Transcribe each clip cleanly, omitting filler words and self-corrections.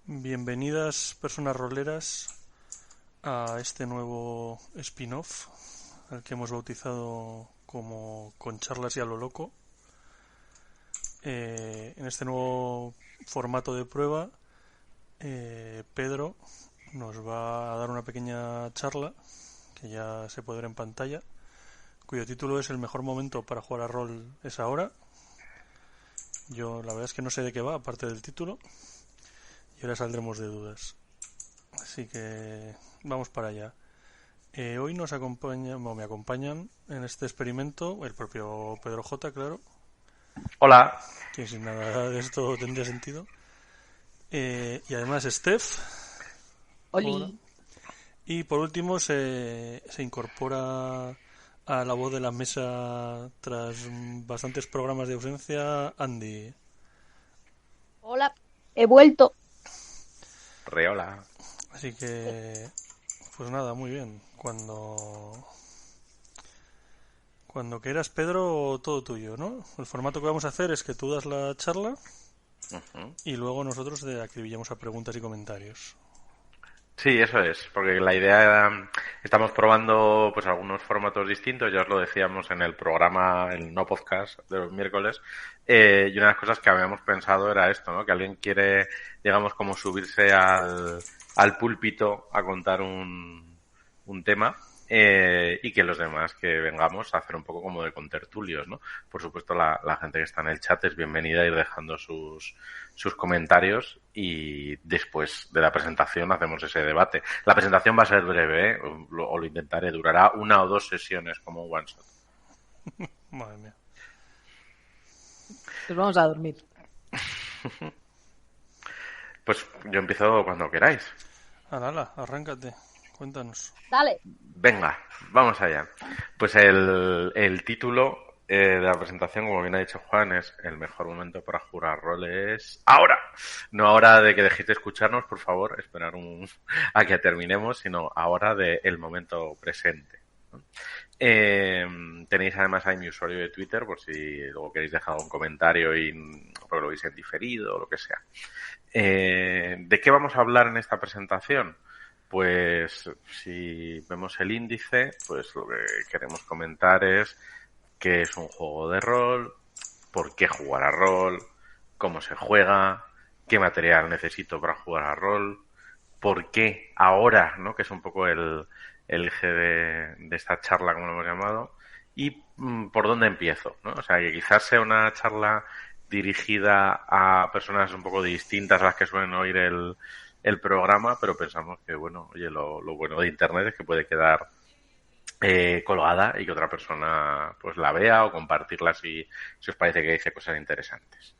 Bienvenidas, personas roleras, a este nuevo spin-off al que hemos bautizado como Con charlas y a lo loco. En este nuevo formato de prueba, Pedro nos va a dar una pequeña charla que ya se puede ver en pantalla, cuyo título es: El mejor momento para jugar a rol es ahora. Yo la verdad es que no sé de qué va, aparte del título, y ahora saldremos de dudas. Así que vamos para allá. Hoy me acompañan en este experimento el propio Pedro J, claro. Hola. Que sin nada de esto tendría sentido. Y además Steph. Oli. Hola. Y por último se incorpora a la voz de la mesa tras bastantes programas de ausencia, Andy. Hola, he vuelto. Hola. Así que, pues nada, muy bien. Cuando quieras, Pedro, todo tuyo, ¿no? El formato que vamos a hacer es que tú das la charla y luego nosotros acribillamos a preguntas y comentarios. Sí, eso es, porque la idea era, estamos probando pues algunos formatos distintos, ya os lo decíamos en el programa, el no podcast de los miércoles, y una de las cosas que habíamos pensado era esto, ¿no? Que alguien quiere, digamos, como subirse al púlpito a contar un tema, y que los demás que vengamos a hacer un poco como de contertulios, ¿no? Por supuesto, la gente que está en el chat es bienvenida a ir dejando sus comentarios y después de la presentación hacemos ese debate. La presentación va a ser breve, ¿eh? O lo intentaré, durará 1 o 2 sesiones como un one shot. Madre mía. Pues vamos a dormir. Pues yo empiezo cuando queráis. Hala, arráncate, cuéntanos. Dale. Venga, vamos allá. Pues el título de la presentación, como bien ha dicho Juan, es: el mejor momento para jugar roles ahora. No ahora de que dejéis de escucharnos, por favor, esperar a que terminemos, sino ahora del momento presente, ¿no? Tenéis además ahí mi usuario de Twitter por si luego queréis dejar un comentario porque lo veis en diferido o lo que sea. ¿De qué vamos a hablar en esta presentación? Pues si vemos el índice, pues lo que queremos comentar es qué es un juego de rol, por qué jugar a rol, cómo se juega, qué material necesito para jugar a rol, por qué ahora, ¿no? Que es un poco el eje de esta charla, como lo hemos llamado, y por dónde empiezo, ¿no? O sea, que quizás sea una charla dirigida a personas un poco distintas a las que suelen oír el programa, pero pensamos que, bueno, oye, lo bueno de Internet es que puede quedar colgada y que otra persona pues la vea o compartirla si os parece que dice cosas interesantes.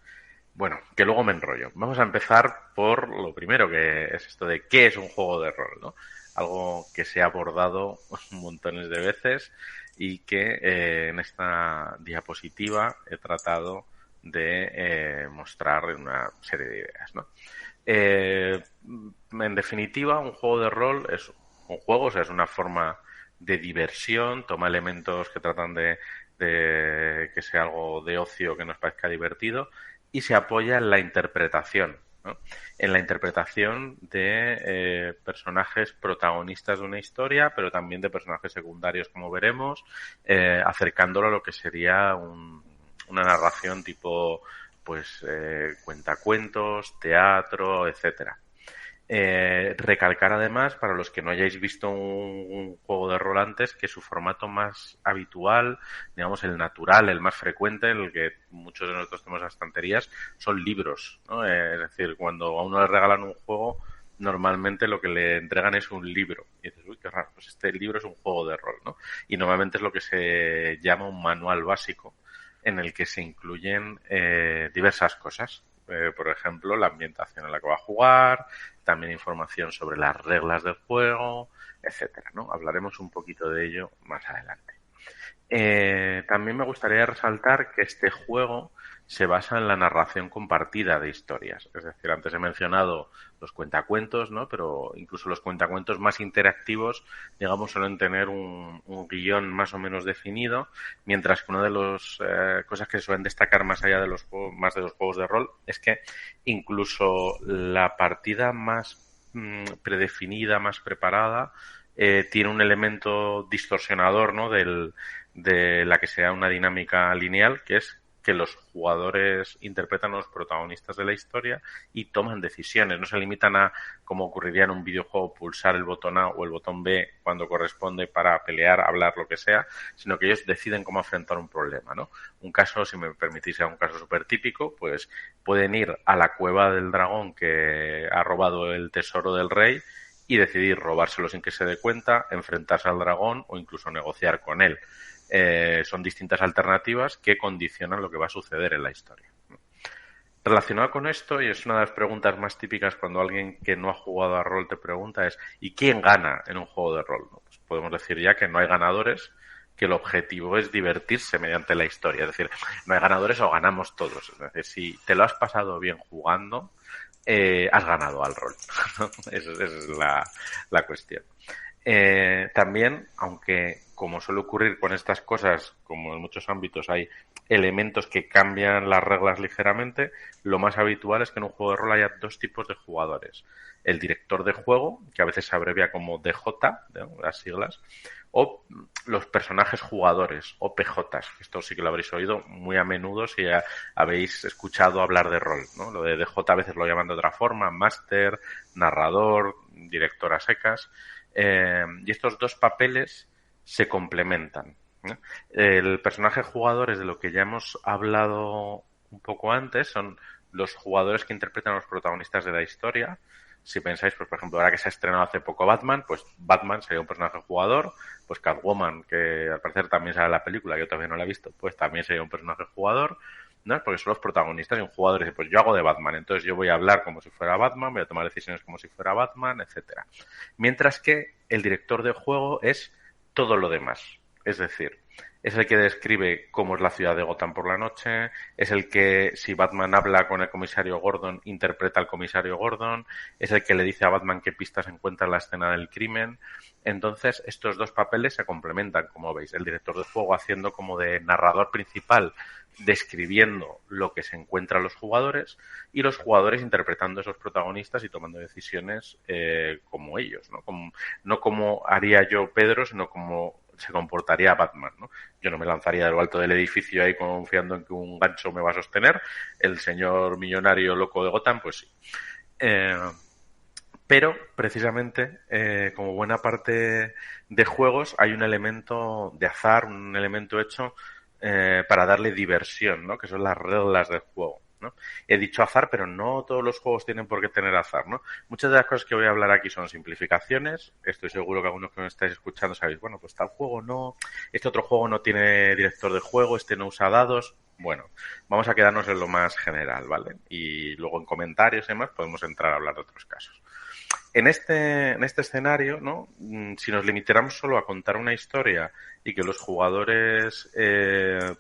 Bueno, que luego me enrollo. Vamos a empezar por lo primero, que es esto de qué es un juego de rol, ¿no? Algo que se ha abordado montones de veces y que en esta diapositiva he tratado de mostrar una serie de ideas, ¿no? En definitiva, un juego de rol es un juego, o sea, es una forma de diversión, toma elementos que tratan de que sea algo de ocio que nos parezca divertido y se apoya en la interpretación, ¿no? En la interpretación de personajes protagonistas de una historia, pero también de personajes secundarios, como veremos, acercándolo a lo que sería una narración tipo pues cuentacuentos, teatro, etcétera. Recalcar además, para los que no hayáis visto un juego de rol antes, que su formato más habitual, digamos el natural, el más frecuente, en el que muchos de nosotros tenemos las estanterías, son libros, ¿no? Es decir, cuando a uno le regalan un juego, normalmente lo que le entregan es un libro. Y dices, uy, qué raro, pues este libro es un juego de rol, ¿no? Y normalmente es lo que se llama un manual básico, en el que se incluyen diversas cosas. Por ejemplo, la ambientación en la que va a jugar, también información sobre las reglas del juego, etcétera, ¿no? Hablaremos un poquito de ello más adelante. También me gustaría resaltar que este juego se basa en la narración compartida de historias. Es decir, antes he mencionado los cuentacuentos, ¿no? Pero incluso los cuentacuentos más interactivos, digamos, suelen tener un guión más o menos definido, mientras que una de las cosas que suelen destacar más allá de los juegos, más de los juegos de rol, es que incluso la partida más predefinida, más preparada, tiene un elemento distorsionador, ¿no? De la que sea una dinámica lineal, que es que los jugadores interpretan a los protagonistas de la historia y toman decisiones. No se limitan a, como ocurriría en un videojuego, pulsar el botón A o el botón B cuando corresponde para pelear, hablar, lo que sea, sino que ellos deciden cómo afrontar un problema, ¿no? Un caso, si me permitís, un caso súper típico, pues pueden ir a la cueva del dragón que ha robado el tesoro del rey y decidir robárselo sin que se dé cuenta, enfrentarse al dragón o incluso negociar con él. Son distintas alternativas que condicionan lo que va a suceder en la historia. Relacionado con esto, y es una de las preguntas más típicas cuando alguien que no ha jugado a rol te pregunta, es ¿y quién gana en un juego de rol? Pues podemos decir ya que no hay ganadores, que el objetivo es divertirse mediante la historia. Es decir, no hay ganadores o ganamos todos. Es decir, si te lo has pasado bien jugando, has ganado al rol. Esa es la cuestión. También, aunque como suele ocurrir con estas cosas, como en muchos ámbitos hay elementos que cambian las reglas ligeramente, lo más habitual es que en un juego de rol haya dos tipos de jugadores. El director de juego, que a veces se abrevia como DJ, ¿no? Las siglas, o los personajes jugadores, o PJs. Esto sí que lo habréis oído muy a menudo si habéis escuchado hablar de rol, ¿no? Lo de DJ a veces lo llaman de otra forma, máster, narrador, director a secas. Y estos dos papeles se complementan, ¿no? El personaje jugador es de lo que ya hemos hablado un poco antes, son los jugadores que interpretan a los protagonistas de la historia. Si pensáis, pues por ejemplo, ahora que se ha estrenado hace poco Batman, pues Batman sería un personaje jugador, pues Catwoman, que al parecer también sale en la película, yo todavía no la he visto, pues también sería un personaje jugador, ¿no? Porque son los protagonistas y un jugador dice, pues yo hago de Batman, entonces yo voy a hablar como si fuera Batman, voy a tomar decisiones como si fuera Batman, etcétera. Mientras que el director de juego es todo lo demás. Es decir, es el que describe cómo es la ciudad de Gotham por la noche, es el que, si Batman habla con el comisario Gordon, interpreta al comisario Gordon, es el que le dice a Batman qué pistas encuentra en la escena del crimen. Entonces, estos dos papeles se complementan, como veis. El director de juego haciendo como de narrador principal, describiendo lo que se encuentra a los jugadores, y los jugadores interpretando a esos protagonistas y tomando decisiones como ellos, ¿no? No como haría yo Pedro, sino como se comportaría Batman, ¿no? Yo no me lanzaría de lo alto del edificio ahí confiando en que un gancho me va a sostener. El señor millonario loco de Gotham, pues sí. Pero, precisamente, como buena parte de juegos, hay un elemento de azar, un elemento hecho para darle diversión, ¿no? Que son las reglas del juego, ¿no? He dicho azar, pero no todos los juegos tienen por qué tener azar, ¿no? Muchas de las cosas que voy a hablar aquí son simplificaciones. Estoy seguro que algunos que me estáis escuchando sabéis, bueno, pues tal juego no, este otro juego no tiene director de juego, este no usa dados. Bueno, vamos a quedarnos en lo más general, ¿vale? Y luego en comentarios y demás podemos entrar a hablar de otros casos. En este escenario, ¿no? Si nos limitáramos solo a contar una historia y que los jugadores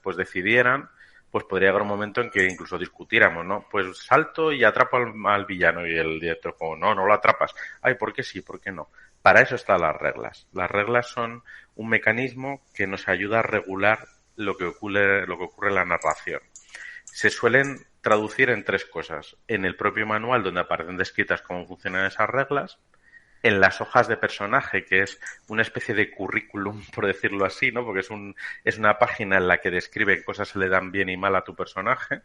pues decidieran, pues podría haber un momento en que incluso discutiéramos, ¿no? Pues salto y atrapo al villano, y el director como, no lo atrapas. Ay, ¿por qué sí? ¿Por qué no? Para eso están las reglas. Las reglas son un mecanismo que nos ayuda a regular lo que ocurre en la narración. Se suelen traducir en tres cosas. En el propio manual, donde aparecen descritas cómo funcionan esas reglas. En las hojas de personaje, que es una especie de currículum, por decirlo así, ¿no? Porque es una página en la que describe qué cosas se le dan bien y mal a tu personaje.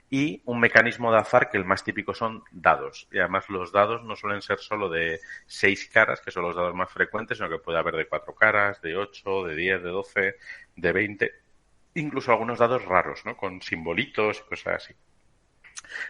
Y un mecanismo de azar que el más típico son dados. Y además los dados no suelen ser solo de 6 caras, que son los dados más frecuentes, sino que puede haber de 4 caras, de 8, de 10, de 12, de 20. Incluso algunos dados raros, ¿no? Con simbolitos y cosas así.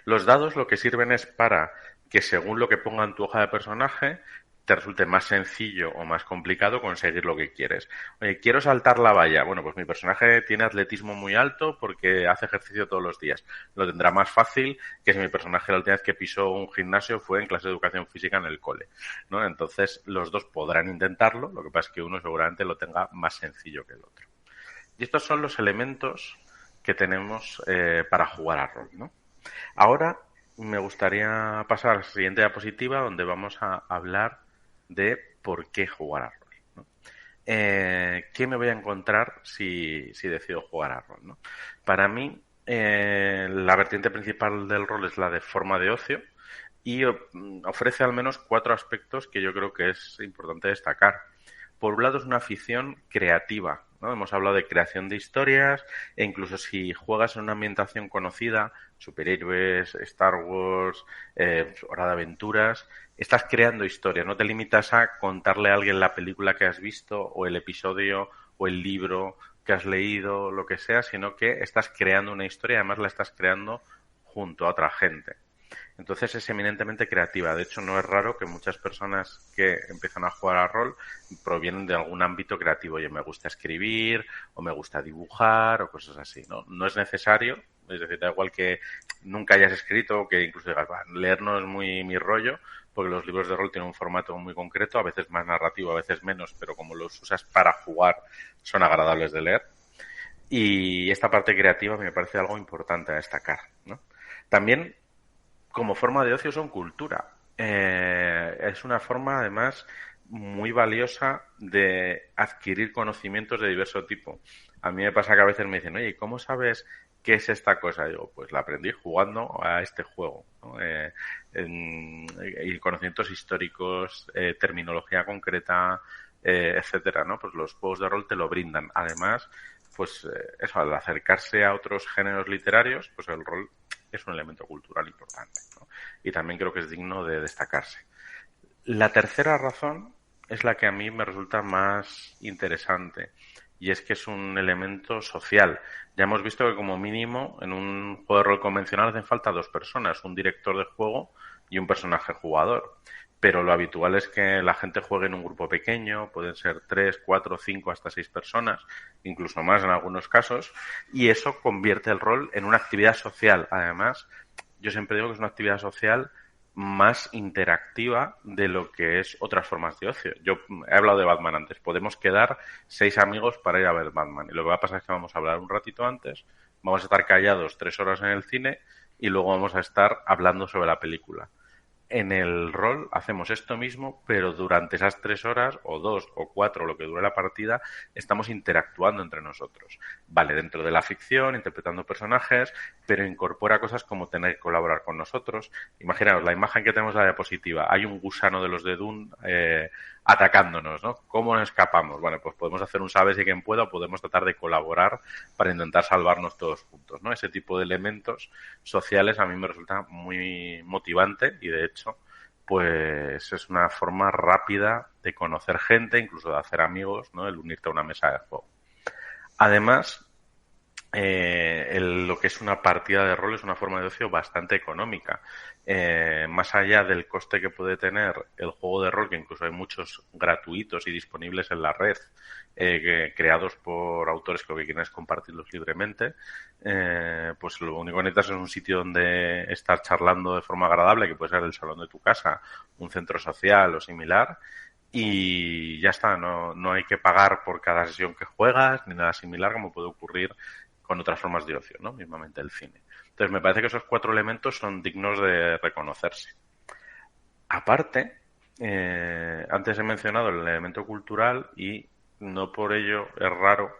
Los dados lo que sirven es para que, según lo que ponga en tu hoja de personaje, te resulte más sencillo o más complicado conseguir lo que quieres. Oye, quiero saltar la valla. Bueno, pues mi personaje tiene atletismo muy alto porque hace ejercicio todos los días. Lo tendrá más fácil que si mi personaje la última vez que pisó un gimnasio fue en clase de educación física en el cole, ¿no? Entonces, los dos podrán intentarlo, lo que pasa es que uno seguramente lo tenga más sencillo que el otro. Y estos son los elementos que tenemos para jugar a rol, ¿no? Ahora me gustaría pasar a la siguiente diapositiva donde vamos a hablar de por qué jugar a rol, ¿no? ¿Qué me voy a encontrar si decido jugar a rol, ¿no? Para mí, la vertiente principal del rol es la de forma de ocio y ofrece al menos 4 aspectos que yo creo que es importante destacar. Por un lado es una afición creativa, ¿no? Hemos hablado de creación de historias e incluso si juegas en una ambientación conocida, superhéroes, Star Wars, Hora de Aventuras, estás creando historias, no te limitas a contarle a alguien la película que has visto o el episodio o el libro que has leído, lo que sea, sino que estás creando una historia y además la estás creando junto a otra gente. Entonces es eminentemente creativa. De hecho, no es raro que muchas personas que empiezan a jugar a rol provienen de algún ámbito creativo. Oye, me gusta escribir, o me gusta dibujar, o cosas así, ¿no? No es necesario, es decir, da igual que nunca hayas escrito, o que incluso digas, leer no es muy mi rollo, porque los libros de rol tienen un formato muy concreto, a veces más narrativo, a veces menos, pero como los usas para jugar, son agradables de leer. Y esta parte creativa me parece algo importante a destacar, ¿no? También como forma de ocio son cultura. Es una forma, además, muy valiosa de adquirir conocimientos de diverso tipo. A mí me pasa que a veces me dicen, oye, ¿cómo sabes qué es esta cosa? Y digo, pues la aprendí jugando a este juego, ¿no? Y conocimientos históricos, terminología concreta, etcétera, ¿no? Pues los juegos de rol te lo brindan. Además, pues eso, al acercarse a otros géneros literarios, pues el rol es un elemento cultural importante, ¿no? Y también creo que es digno de destacarse. La tercera razón es la que a mí me resulta más interesante y es que es un elemento social. Ya hemos visto que como mínimo en un juego de rol convencional hacen falta 2 personas, un director de juego y un personaje jugador. Pero lo habitual es que la gente juegue en un grupo pequeño, pueden ser 3, 4, 5, hasta 6 personas, incluso más en algunos casos, y eso convierte el rol en una actividad social. Además, yo siempre digo que es una actividad social más interactiva de lo que es otras formas de ocio. Yo he hablado de Batman antes, podemos quedar 6 amigos para ir a ver Batman, y lo que va a pasar es que vamos a hablar un ratito antes, vamos a estar callados 3 horas en el cine y luego vamos a estar hablando sobre la película. En el rol hacemos esto mismo, pero durante esas 3 horas, o 2, o 4, lo que dure la partida, estamos interactuando entre nosotros. Vale, dentro de la ficción, interpretando personajes, pero incorpora cosas como tener que colaborar con nosotros. Imaginaos, la imagen que tenemos en la diapositiva. Hay un gusano de los de Dune atacándonos, ¿no? ¿Cómo nos escapamos? Bueno, pues podemos hacer un sálvese quien pueda o podemos tratar de colaborar para intentar salvarnos todos juntos, ¿no? Ese tipo de elementos sociales a mí me resulta muy motivante y de hecho pues es una forma rápida de conocer gente, incluso de hacer amigos, ¿no? El unirte a una mesa de juego. Además, lo que es una partida de rol es una forma de ocio bastante económica. Más allá del coste que puede tener el juego de rol, que incluso hay muchos gratuitos y disponibles en la red, creados por autores que lo que quieren es compartirlos libremente, pues lo único que necesitas es un sitio donde estar charlando de forma agradable, que puede ser el salón de tu casa, un centro social o similar, y ya está, no hay que pagar por cada sesión que juegas ni nada similar como puede ocurrir con otras formas de ocio, ¿no? Mismamente el cine. Entonces me parece que esos 4 elementos son dignos de reconocerse. Aparte, antes he mencionado el elemento cultural y no por ello es raro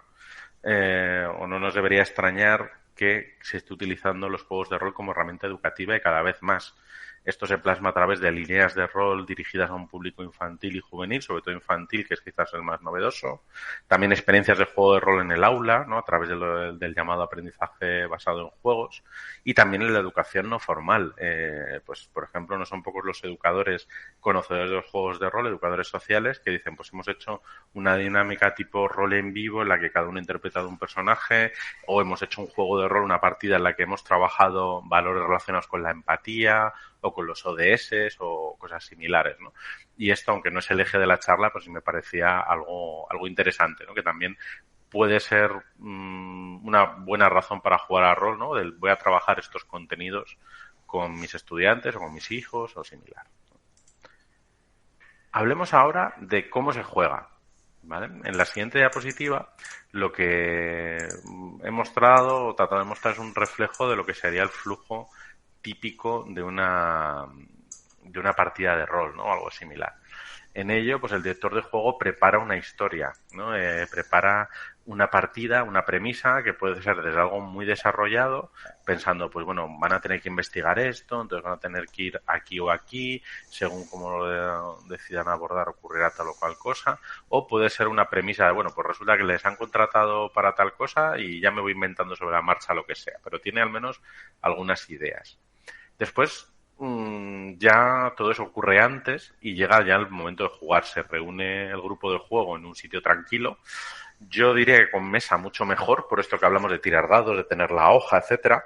o no nos debería extrañar que se esté utilizando los juegos de rol como herramienta educativa y cada vez más. Esto se plasma a través de líneas de rol dirigidas a un público infantil y juvenil, sobre todo infantil, que es quizás el más novedoso. También experiencias de juego de rol en el aula, ¿no? A través del llamado aprendizaje basado en juegos. Y también en la educación no formal. Pues, por ejemplo, no son pocos los educadores conocedores de los juegos de rol, educadores sociales, que dicen, pues hemos hecho una dinámica tipo rol en vivo en la que cada uno ha interpretado un personaje, o hemos hecho un juego de rol, una partida en la que hemos trabajado valores relacionados con la empatía o con los ODS o cosas similares, ¿no? Y esto, aunque no es el eje de la charla, pues sí me parecía algo interesante, ¿no? Que también puede ser una buena razón para jugar a rol, ¿no? Voy a trabajar estos contenidos con mis estudiantes o con mis hijos o similar. Hablemos ahora de cómo se juega, ¿vale? En la siguiente diapositiva lo que he mostrado o tratado de mostrar es un reflejo de lo que sería el flujo típico de una partida de rol, ¿no? Algo similar. En ello, pues el director de juego prepara una historia, ¿no? Prepara una partida, una premisa que puede ser desde algo muy desarrollado, pensando, pues bueno, van a tener que investigar esto, entonces van a tener que ir aquí o aquí, según cómo lo decidan abordar, ocurrirá tal o cual cosa, o puede ser una premisa de, bueno, pues resulta que les han contratado para tal cosa y ya me voy inventando sobre la marcha lo que sea, pero tiene al menos algunas ideas. Después, ya todo eso ocurre antes y llega ya el momento de jugar. Se reúne el grupo de juego en un sitio tranquilo. Yo diría que con mesa mucho mejor, por esto que hablamos de tirar dados, de tener la hoja, etcétera.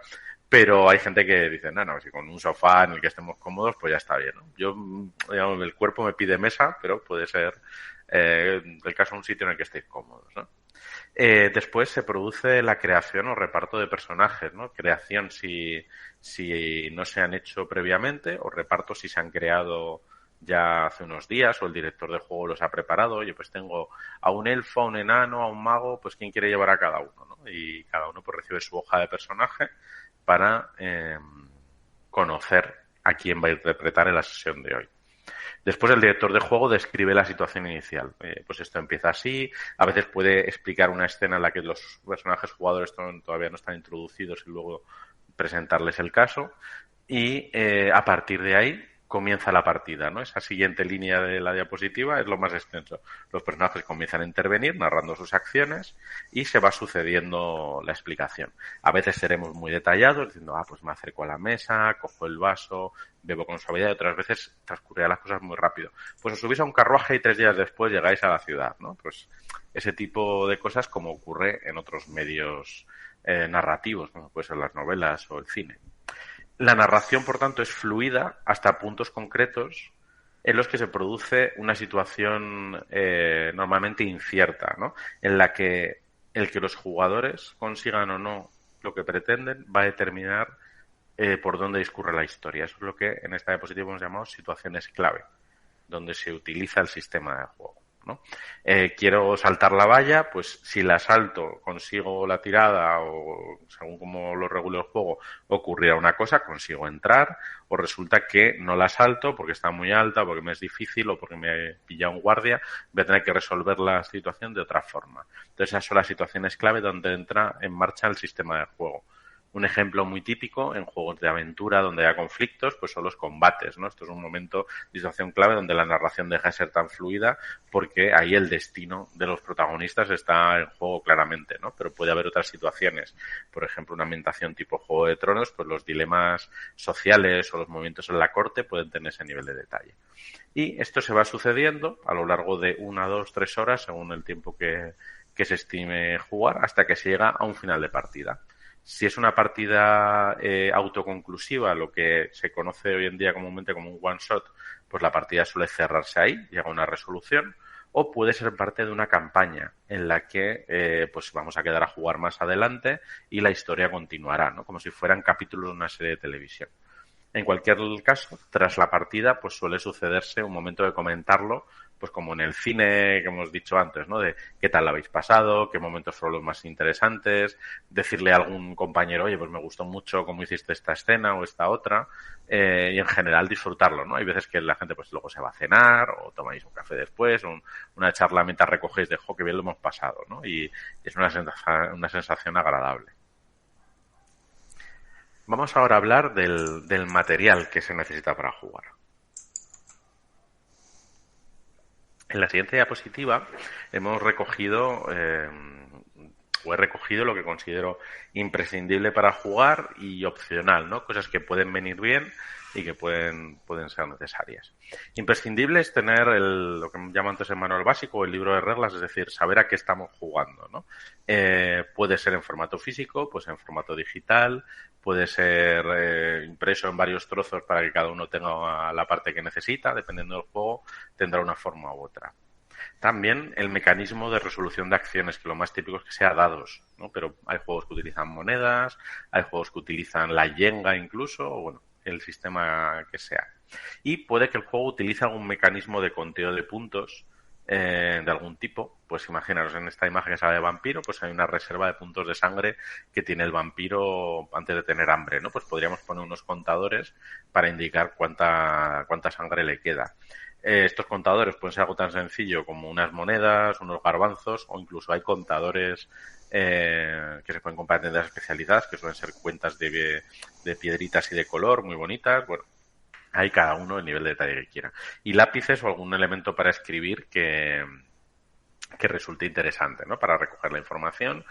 Pero hay gente que dice, no, si con un sofá en el que estemos cómodos, pues ya está bien, ¿no? Yo, digamos, el cuerpo me pide mesa, pero puede ser el caso de un sitio en el que estéis cómodos, ¿no? Después se produce la creación o reparto de personajes, ¿no? Creación si no se han hecho previamente, o reparto si se han creado ya hace unos días o el director de juego los ha preparado. Oye, pues tengo a un elfo, a un enano, a un mago, pues quién quiere llevar a cada uno, ¿no? Y cada uno pues recibe su hoja de personaje para conocer a quién va a interpretar en la sesión de hoy. Después el director de juego describe la situación inicial. Pues esto empieza así. A veces puede explicar una escena en la que los personajes jugadores todavía no están introducidos y luego presentarles el caso. Y a partir de ahí comienza la partida, ¿no? Esa siguiente línea de la diapositiva es lo más extenso. Los personajes comienzan a intervenir narrando sus acciones y se va sucediendo la explicación. A veces seremos muy detallados diciendo, pues me acerco a la mesa, cojo el vaso, bebo con suavidad, y otras veces transcurrirán las cosas muy rápido. Pues os subís a un carruaje y 3 días después llegáis a la ciudad, ¿no? Pues ese tipo de cosas como ocurre en otros medios narrativos, como puede ser las novelas o el cine. La narración, por tanto, es fluida hasta puntos concretos en los que se produce una situación normalmente incierta, ¿no? En la que el que los jugadores consigan o no lo que pretenden va a determinar por dónde discurre la historia. Eso es lo que en esta diapositiva hemos llamado situaciones clave, donde se utiliza el sistema de juego, ¿no? Quiero saltar la valla, pues si la salto consigo la tirada o según como lo regule el juego ocurrirá una cosa, consigo entrar, o resulta que no la salto porque está muy alta, porque me es difícil o porque me pilla un guardia, voy a tener que resolver la situación de otra forma. Entonces esas son las situaciones clave donde entra en marcha el sistema de juego. Un ejemplo muy típico en juegos de aventura donde hay conflictos, pues son los combates, ¿no? Esto es un momento de situación clave donde la narración deja de ser tan fluida porque ahí el destino de los protagonistas está en juego claramente, ¿no? Pero puede haber otras situaciones. Por ejemplo, una ambientación tipo Juego de Tronos, pues los dilemas sociales o los movimientos en la corte pueden tener ese nivel de detalle. Y esto se va sucediendo a lo largo de 1, 2, 3 horas, según el tiempo que se estime jugar, hasta que se llega a un final de partida. Si es una partida autoconclusiva, lo que se conoce hoy en día comúnmente como un one shot, pues la partida suele cerrarse ahí, llega a una resolución, o puede ser parte de una campaña en la que pues vamos a quedar a jugar más adelante y la historia continuará, ¿no? Como si fueran capítulos de una serie de televisión. En cualquier caso, tras la partida, pues suele sucederse un momento de comentarlo, pues como en el cine que hemos dicho antes, ¿no? De qué tal lo habéis pasado, qué momentos fueron los más interesantes, decirle a algún compañero, oye, pues me gustó mucho cómo hiciste esta escena o esta otra, y en general disfrutarlo, ¿no? Hay veces que la gente pues luego se va a cenar o tomáis un café después, una charla mientras recogéis de, qué bien lo hemos pasado, ¿no? Y es una sensación agradable. Vamos ahora a hablar del material que se necesita para jugar. En la siguiente diapositiva hemos recogido he recogido lo que considero imprescindible para jugar y opcional, ¿no? Cosas que pueden venir bien, y que pueden ser necesarias. Imprescindible es tener lo que llamo antes el manual básico o el libro de reglas, es decir, saber a qué estamos jugando, ¿no? Puede ser en formato físico, pues en formato digital, puede ser impreso en varios trozos para que cada uno tenga la parte que necesita, dependiendo del juego, tendrá una forma u otra. También el mecanismo de resolución de acciones, que lo más típico es que sea dados, ¿no? Pero hay juegos que utilizan monedas, hay juegos que utilizan la yenga incluso, o bueno, el sistema que sea. Y puede que el juego utilice algún mecanismo de conteo de puntos de algún tipo. Pues imaginaros, en esta imagen que sale de vampiro, pues hay una reserva de puntos de sangre que tiene el vampiro antes de tener hambre, ¿no? Pues podríamos poner unos contadores para indicar cuánta sangre le queda. Estos contadores pueden ser algo tan sencillo como unas monedas, unos garbanzos, o incluso hay contadores que se pueden comprar en tiendas especializadas, que suelen ser cuentas de piedritas y de color muy bonitas. Bueno, hay cada uno el nivel de detalle que quiera. Y lápices o algún elemento para escribir que resulte interesante, ¿no? Para recoger la información.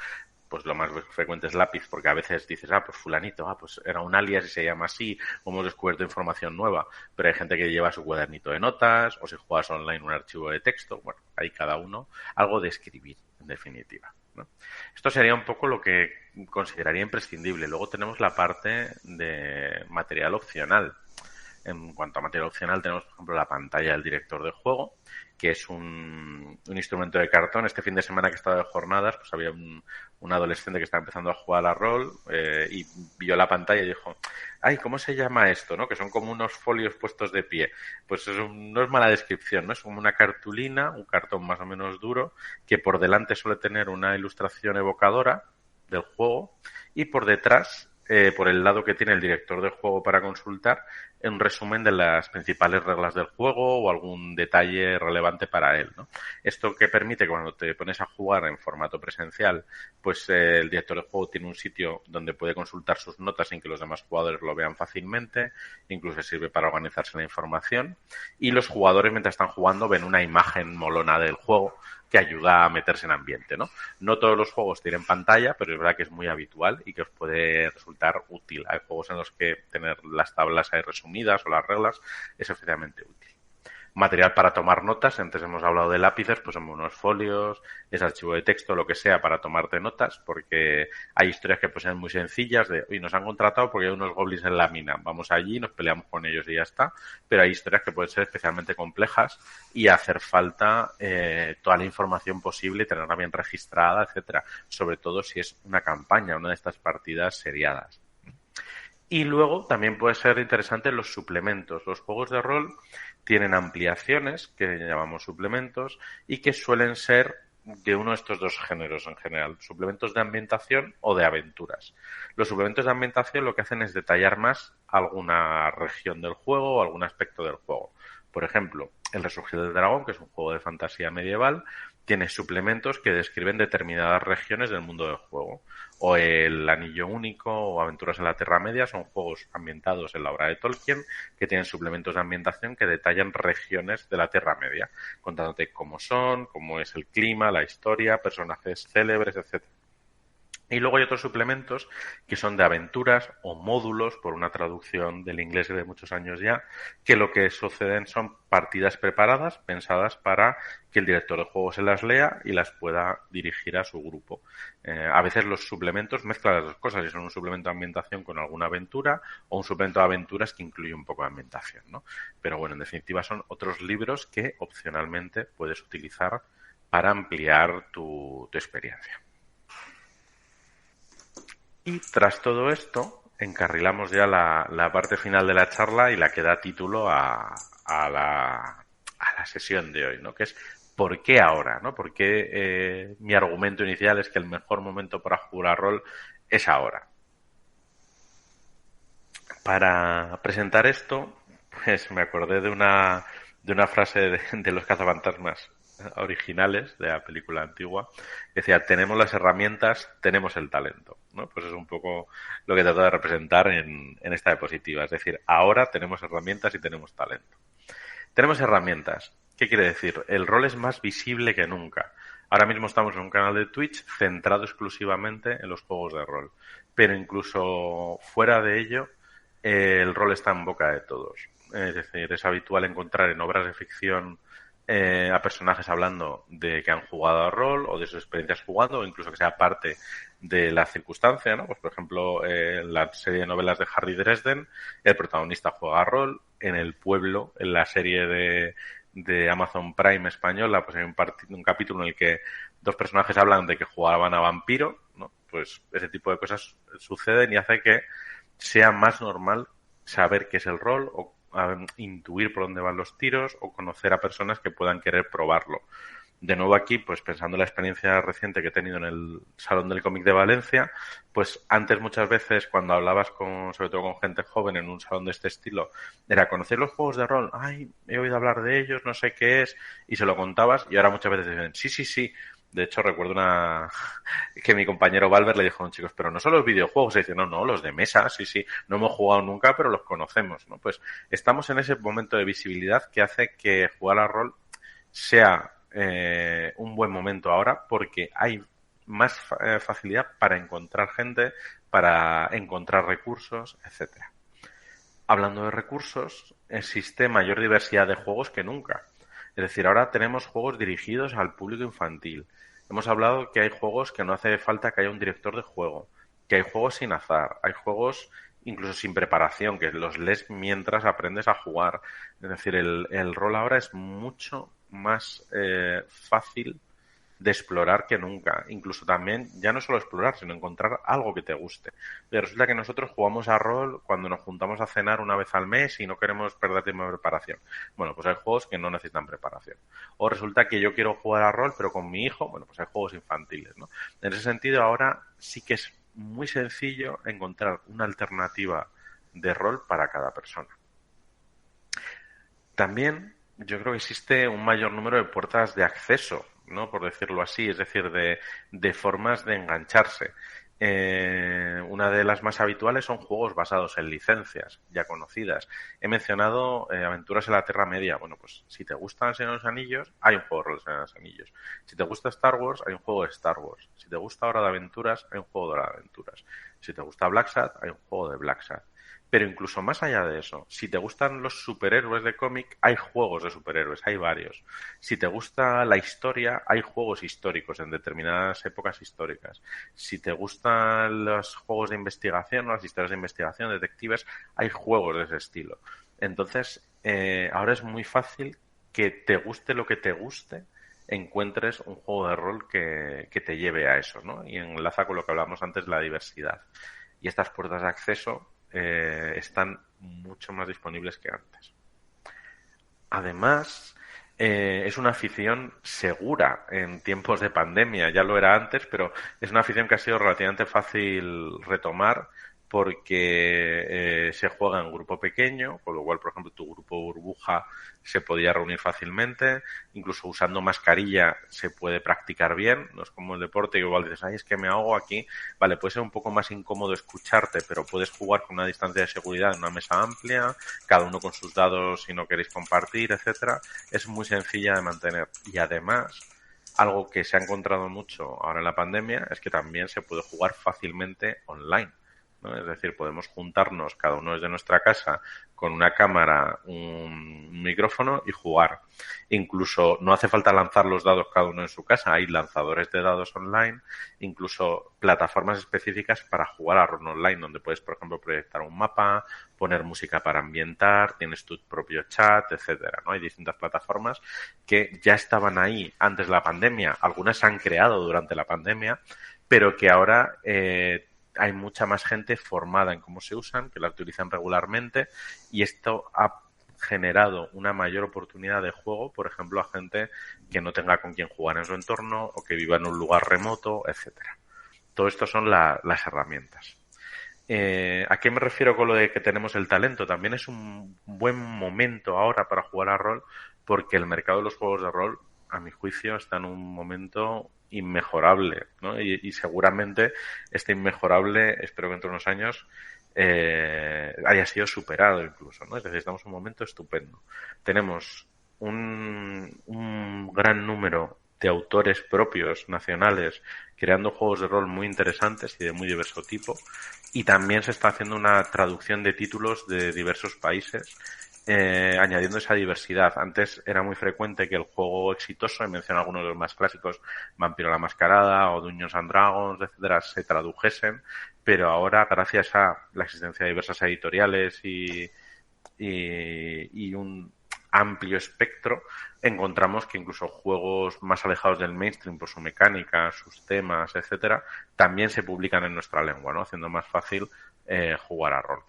Pues lo más frecuente es lápiz, porque a veces dices, pues fulanito, pues era un alias y se llama así, o hemos descubierto información nueva. Pero hay gente que lleva su cuadernito de notas, o si juegas online un archivo de texto. Bueno, hay cada uno algo de escribir, en definitiva, ¿no? Esto sería un poco lo que consideraría imprescindible. Luego tenemos la parte de material opcional. En cuanto a material opcional, tenemos, por ejemplo, la pantalla del director de juego, que es un instrumento de cartón. Este fin de semana que estaba de jornadas, pues había un adolescente que estaba empezando a jugar a rol y vio la pantalla y dijo, ay, ¿cómo se llama esto? ¿No? Que son como unos folios puestos de pie. Pues no es mala descripción, ¿no? Es como una cartulina, un cartón más o menos duro, que por delante suele tener una ilustración evocadora del juego y por detrás, por el lado que tiene el director del juego para consultar, un resumen de las principales reglas del juego o algún detalle relevante para él, ¿no? Esto que permite que cuando te pones a jugar en formato presencial, pues el director del juego tiene un sitio donde puede consultar sus notas sin que los demás jugadores lo vean fácilmente, incluso sirve para organizarse la información, y los jugadores mientras están jugando ven una imagen molona del juego que ayuda a meterse en ambiente, ¿no? No todos los juegos tienen pantalla, pero es verdad que es muy habitual y que os puede resultar útil. Hay juegos en los que tener las tablas ahí resumidas o las reglas es especialmente útil. Material para tomar notas, antes hemos hablado de lápices, pues son unos folios, es archivo de texto, lo que sea, para tomarte notas, porque hay historias que pues, son muy sencillas de, oye, nos han contratado porque hay unos goblins en la mina, vamos allí, nos peleamos con ellos y ya está, pero hay historias que pueden ser especialmente complejas y hacer falta toda la información posible, tenerla bien registrada, etcétera, sobre todo si es una campaña, una de estas partidas seriadas. Y luego también puede ser interesante los suplementos. Los juegos de rol tienen ampliaciones, que llamamos suplementos, y que suelen ser de uno de estos dos géneros en general, suplementos de ambientación o de aventuras. Los suplementos de ambientación lo que hacen es detallar más alguna región del juego o algún aspecto del juego. Por ejemplo, El Resurgir del Dragón, que es un juego de fantasía medieval, tiene suplementos que describen determinadas regiones del mundo del juego. O El Anillo Único o Aventuras en la Tierra Media son juegos ambientados en la obra de Tolkien que tienen suplementos de ambientación que detallan regiones de la Tierra Media, contándote cómo son, cómo es el clima, la historia, personajes célebres, etcétera. Y luego hay otros suplementos que son de aventuras o módulos, por una traducción del inglés de muchos años ya, que lo que suceden son partidas preparadas, pensadas para que el director de juego se las lea y las pueda dirigir a su grupo. A veces los suplementos mezclan las dos cosas, y son un suplemento de ambientación con alguna aventura o un suplemento de aventuras que incluye un poco de ambientación, ¿no? Pero bueno, en definitiva son otros libros que opcionalmente puedes utilizar para ampliar tu experiencia. Y tras todo esto, encarrilamos ya la parte final de la charla y la que da título a la sesión de hoy, ¿no? Que es ¿por qué ahora? ¿No? ¿Por qué mi argumento inicial es que el mejor momento para jugar rol es ahora? Para presentar esto, pues me acordé de una frase de los cazafantasmas originales de la película antigua, que decía, tenemos las herramientas, tenemos el talento, ¿no? Pues es un poco lo que trato de representar en esta diapositiva, es decir, ahora tenemos herramientas y tenemos talento. Tenemos herramientas. ¿Qué quiere decir? El rol es más visible que nunca. Ahora mismo estamos en un canal de Twitch centrado exclusivamente en los juegos de rol, pero incluso fuera de ello, el rol está en boca de todos. Es decir, es habitual encontrar en obras de ficción a personajes hablando de que han jugado a rol o de sus experiencias jugando, o incluso que sea parte de la circunstancia, ¿no? Pues, por ejemplo, en la serie de novelas de Harry Dresden, el protagonista juega a rol. En El Pueblo, en la serie de Amazon Prime española, pues hay un capítulo en el que dos personajes hablan de que jugaban a vampiro, ¿no? Pues ese tipo de cosas suceden y hace que sea más normal saber qué es el rol o intuir por dónde van los tiros o conocer a personas que puedan querer probarlo. De nuevo aquí, pues pensando en la experiencia reciente que he tenido en el Salón del Cómic de Valencia, pues antes muchas veces cuando hablabas sobre todo con gente joven en un salón de este estilo, era conocer los juegos de rol, ay, he oído hablar de ellos, no sé qué es, y se lo contabas y ahora muchas veces dicen, sí, sí, sí. De hecho, recuerdo que mi compañero Valver le dijo a un chico, pero no son los videojuegos. Y dice, no, los de mesa, sí, sí, no hemos jugado nunca, pero los conocemos, ¿no? Pues estamos en ese momento de visibilidad que hace que jugar a rol sea un buen momento ahora porque hay más facilidad para encontrar gente, para encontrar recursos, etcétera. Hablando de recursos, existe mayor diversidad de juegos que nunca. Es decir, ahora tenemos juegos dirigidos al público infantil. Hemos hablado que hay juegos que no hace falta que haya un director de juego, que hay juegos sin azar, hay juegos incluso sin preparación, que los lees mientras aprendes a jugar. Es decir, el rol ahora es mucho más fácil de explorar que nunca. Incluso también, ya no solo explorar, sino encontrar algo que te guste. Y resulta que nosotros jugamos a rol cuando nos juntamos a cenar una vez al mes y no queremos perder tiempo de preparación. Bueno, pues hay juegos que no necesitan preparación. O resulta que yo quiero jugar a rol, pero con mi hijo, bueno, pues hay juegos infantiles, ¿no? En ese sentido, ahora sí que es muy sencillo encontrar una alternativa de rol para cada persona. También yo creo que existe un mayor número de puertas de acceso, ¿no? Por decirlo así, es decir, de formas de engancharse. Una de las más habituales son juegos basados en licencias ya conocidas. He mencionado Aventuras en la Tierra Media. Bueno, pues si te gusta El Señor de los Anillos, hay un juego de Señor de los Anillos. Si te gusta Star Wars, hay un juego de Star Wars. Si te gusta Hora de Aventuras, hay un juego de Hora de Aventuras. Si te gusta Black Sad, hay un juego de Black Sad. Pero incluso más allá de eso, si te gustan los superhéroes de cómic, hay juegos de superhéroes, hay varios. Si te gusta la historia, hay juegos históricos en determinadas épocas históricas. Si te gustan los juegos de investigación, las historias de investigación, detectives, hay juegos de ese estilo. Entonces, ahora es muy fácil que te guste lo que te guste, encuentres un juego de rol que te lleve a eso, ¿no? Y enlaza con lo que hablamos antes, la diversidad. Y estas puertas de acceso están mucho más disponibles que antes. Además, es una afición segura en tiempos de pandemia. Ya lo era antes, pero es una afición que ha sido relativamente fácil retomar porque se juega en grupo pequeño, con lo cual, por ejemplo, tu grupo burbuja se podía reunir fácilmente, incluso usando mascarilla se puede practicar bien, no es como el deporte que igual dices, ay, es que me ahogo aquí, vale, puede ser un poco más incómodo escucharte, pero puedes jugar con una distancia de seguridad en una mesa amplia, cada uno con sus dados si no queréis compartir, etcétera, es muy sencilla de mantener y además algo que se ha encontrado mucho ahora en la pandemia es que también se puede jugar fácilmente online, ¿no? Es decir, podemos juntarnos cada uno desde nuestra casa con una cámara, un micrófono y jugar. Incluso no hace falta lanzar los dados cada uno en su casa. Hay lanzadores de dados online, incluso plataformas específicas para jugar a rol online, donde puedes, por ejemplo, proyectar un mapa, poner música para ambientar, tienes tu propio chat, etcétera, ¿no? Hay distintas plataformas que ya estaban ahí antes de la pandemia. Algunas se han creado durante la pandemia, pero que ahora hay mucha más gente formada en cómo se usan, que la utilizan regularmente y esto ha generado una mayor oportunidad de juego, por ejemplo, a gente que no tenga con quién jugar en su entorno o que viva en un lugar remoto, etcétera. Todo esto son las herramientas. ¿A qué me refiero con lo de que tenemos el talento? También es un buen momento ahora para jugar a rol porque el mercado de los juegos de rol, a mi juicio, está en un momento inmejorable, ¿no? Y seguramente este inmejorable, espero que entre unos años haya sido superado incluso, ¿no? Es decir, estamos en un momento estupendo. Tenemos un gran número de autores propios, nacionales, creando juegos de rol muy interesantes y de muy diverso tipo. Y también se está haciendo una traducción de títulos de diversos países, añadiendo esa diversidad. Antes era muy frecuente que el juego exitoso, he mencionado algunos de los más clásicos, Vampiro la Mascarada o Dungeons and Dragons, etcétera, se tradujesen, pero ahora, gracias a la existencia de diversas editoriales y un amplio espectro, encontramos que incluso juegos más alejados del mainstream por su mecánica, sus temas, etcétera, también se publican en nuestra lengua, ¿no? Haciendo más fácil jugar a rol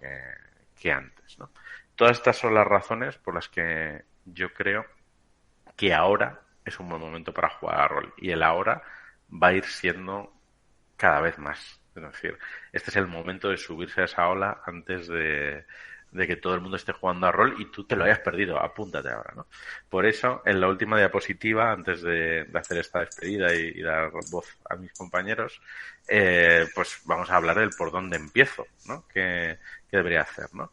que antes, ¿no? Todas estas son las razones por las que yo creo que ahora es un buen momento para jugar a rol. Y el ahora va a ir siendo cada vez más. Es decir, este es el momento de subirse a esa ola antes de que todo el mundo esté jugando a rol y tú te lo hayas perdido. Apúntate ahora, ¿no? Por eso, en la última diapositiva, antes de hacer esta despedida y dar voz a mis compañeros, pues vamos a hablar del por dónde empiezo, ¿no? ¿Qué debería hacer, ¿no?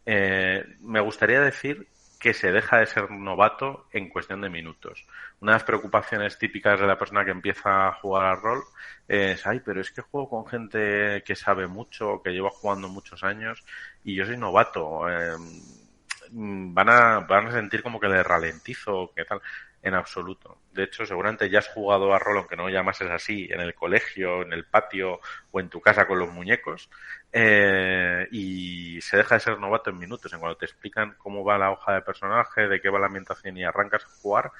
Me gustaría decir que se deja de ser novato en cuestión de minutos. Una de las preocupaciones típicas de la persona que empieza a jugar al rol es, ay, pero es que juego con gente que sabe mucho, que lleva jugando muchos años y yo soy novato. Van a sentir como que le ralentizo, que tal. En absoluto. De hecho, seguramente ya has jugado a rol, aunque no llamases así, en el colegio, en el patio o en tu casa con los muñecos, y se deja de ser novato en minutos. En cuando te explican cómo va la hoja de personaje, de qué va la ambientación y arrancas a jugar,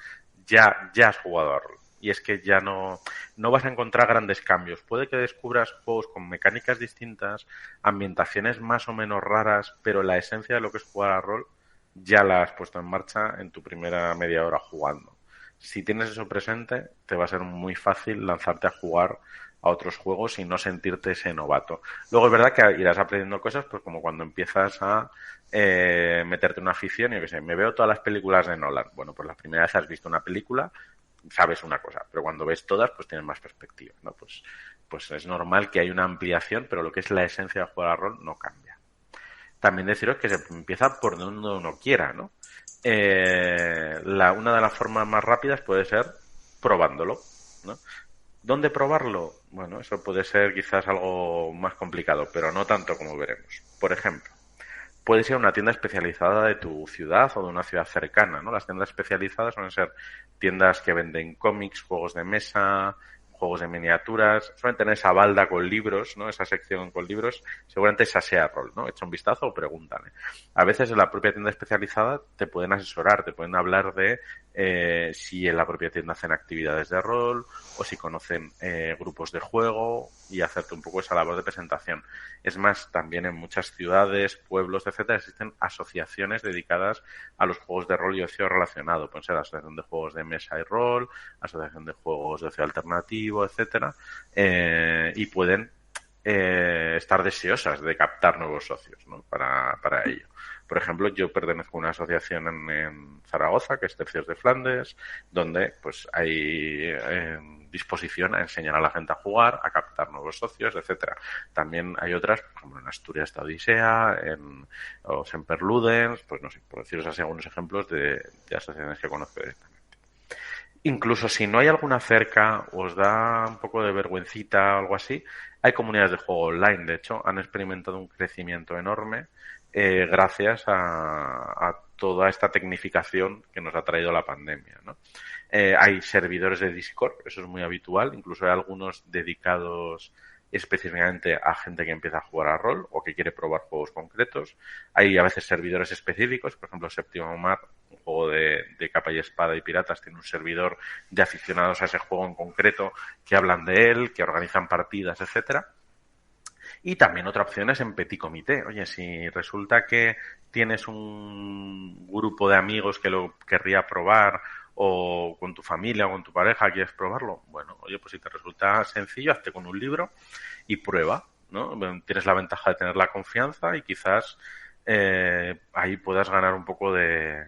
ya has jugado a rol. Y es que ya no vas a encontrar grandes cambios. Puede que descubras juegos con mecánicas distintas, ambientaciones más o menos raras, pero la esencia de lo que es jugar a rol ya la has puesto en marcha en tu primera media hora jugando. Si tienes eso presente, te va a ser muy fácil lanzarte a jugar a otros juegos y no sentirte ese novato. Luego es verdad que irás aprendiendo cosas, pues como cuando empiezas a meterte en una afición, yo que sé, me veo todas las películas de Nolan. Bueno, pues la primera vez has visto una película, sabes una cosa, pero cuando ves todas, pues tienes más perspectiva, ¿no? Pues es normal que haya una ampliación, pero lo que es la esencia de jugar a rol no cambia. También deciros que se empieza por donde uno quiera, ¿no? Una de las formas más rápidas puede ser probándolo, ¿no? ¿Dónde probarlo? Bueno, eso puede ser quizás algo más complicado, pero no tanto como veremos. Por ejemplo, puede ser una tienda especializada de tu ciudad o de una ciudad cercana, ¿no? Las tiendas especializadas suelen ser tiendas que venden cómics, juegos de mesa, juegos de miniaturas, suelen tener esa balda con libros, ¿no? Esa sección con libros, seguramente esa sea rol, ¿no? Echa un vistazo o pregúntale. A veces en la propia tienda especializada te pueden asesorar, te pueden hablar de si en la propia tienda hacen actividades de rol o si conocen grupos de juego y hacerte un poco esa labor de presentación. Es más, también en muchas ciudades, pueblos, etcétera, existen asociaciones dedicadas a los juegos de rol y ocio relacionado. Pueden ser asociación de juegos de mesa y rol, asociación de juegos de ocio alternativo, etcétera, y pueden estar deseosas de captar nuevos socios, ¿no? para ello. Por ejemplo, yo pertenezco a una asociación en Zaragoza, que es Tercios de Flandes, donde pues hay disposición a enseñar a la gente a jugar, a captar nuevos socios, etcétera. También hay otras, por ejemplo, en Asturias está Odisea, o Semperludens, pues no sé, por deciros así algunos ejemplos de asociaciones que conozco directamente. Incluso si no hay alguna cerca o os da un poco de vergüencita o algo así, hay comunidades de juego online. De hecho, han experimentado un crecimiento enorme gracias a toda esta tecnificación que nos ha traído la pandemia, ¿no? Hay servidores de Discord, eso es muy habitual. Incluso hay algunos dedicados específicamente a gente que empieza a jugar a rol o que quiere probar juegos concretos. Hay a veces servidores específicos, por ejemplo, Séptimo Mar, un juego de capa y espada y piratas, tiene un servidor de aficionados a ese juego en concreto que hablan de él, que organizan partidas, etcétera. Y también otra opción es en petit comité. Oye, si resulta que tienes un grupo de amigos que lo querría probar o con tu familia o con tu pareja quieres probarlo, bueno, oye, pues si te resulta sencillo, hazte con un libro y prueba, ¿no? Tienes la ventaja de tener la confianza y quizás ahí puedas ganar un poco de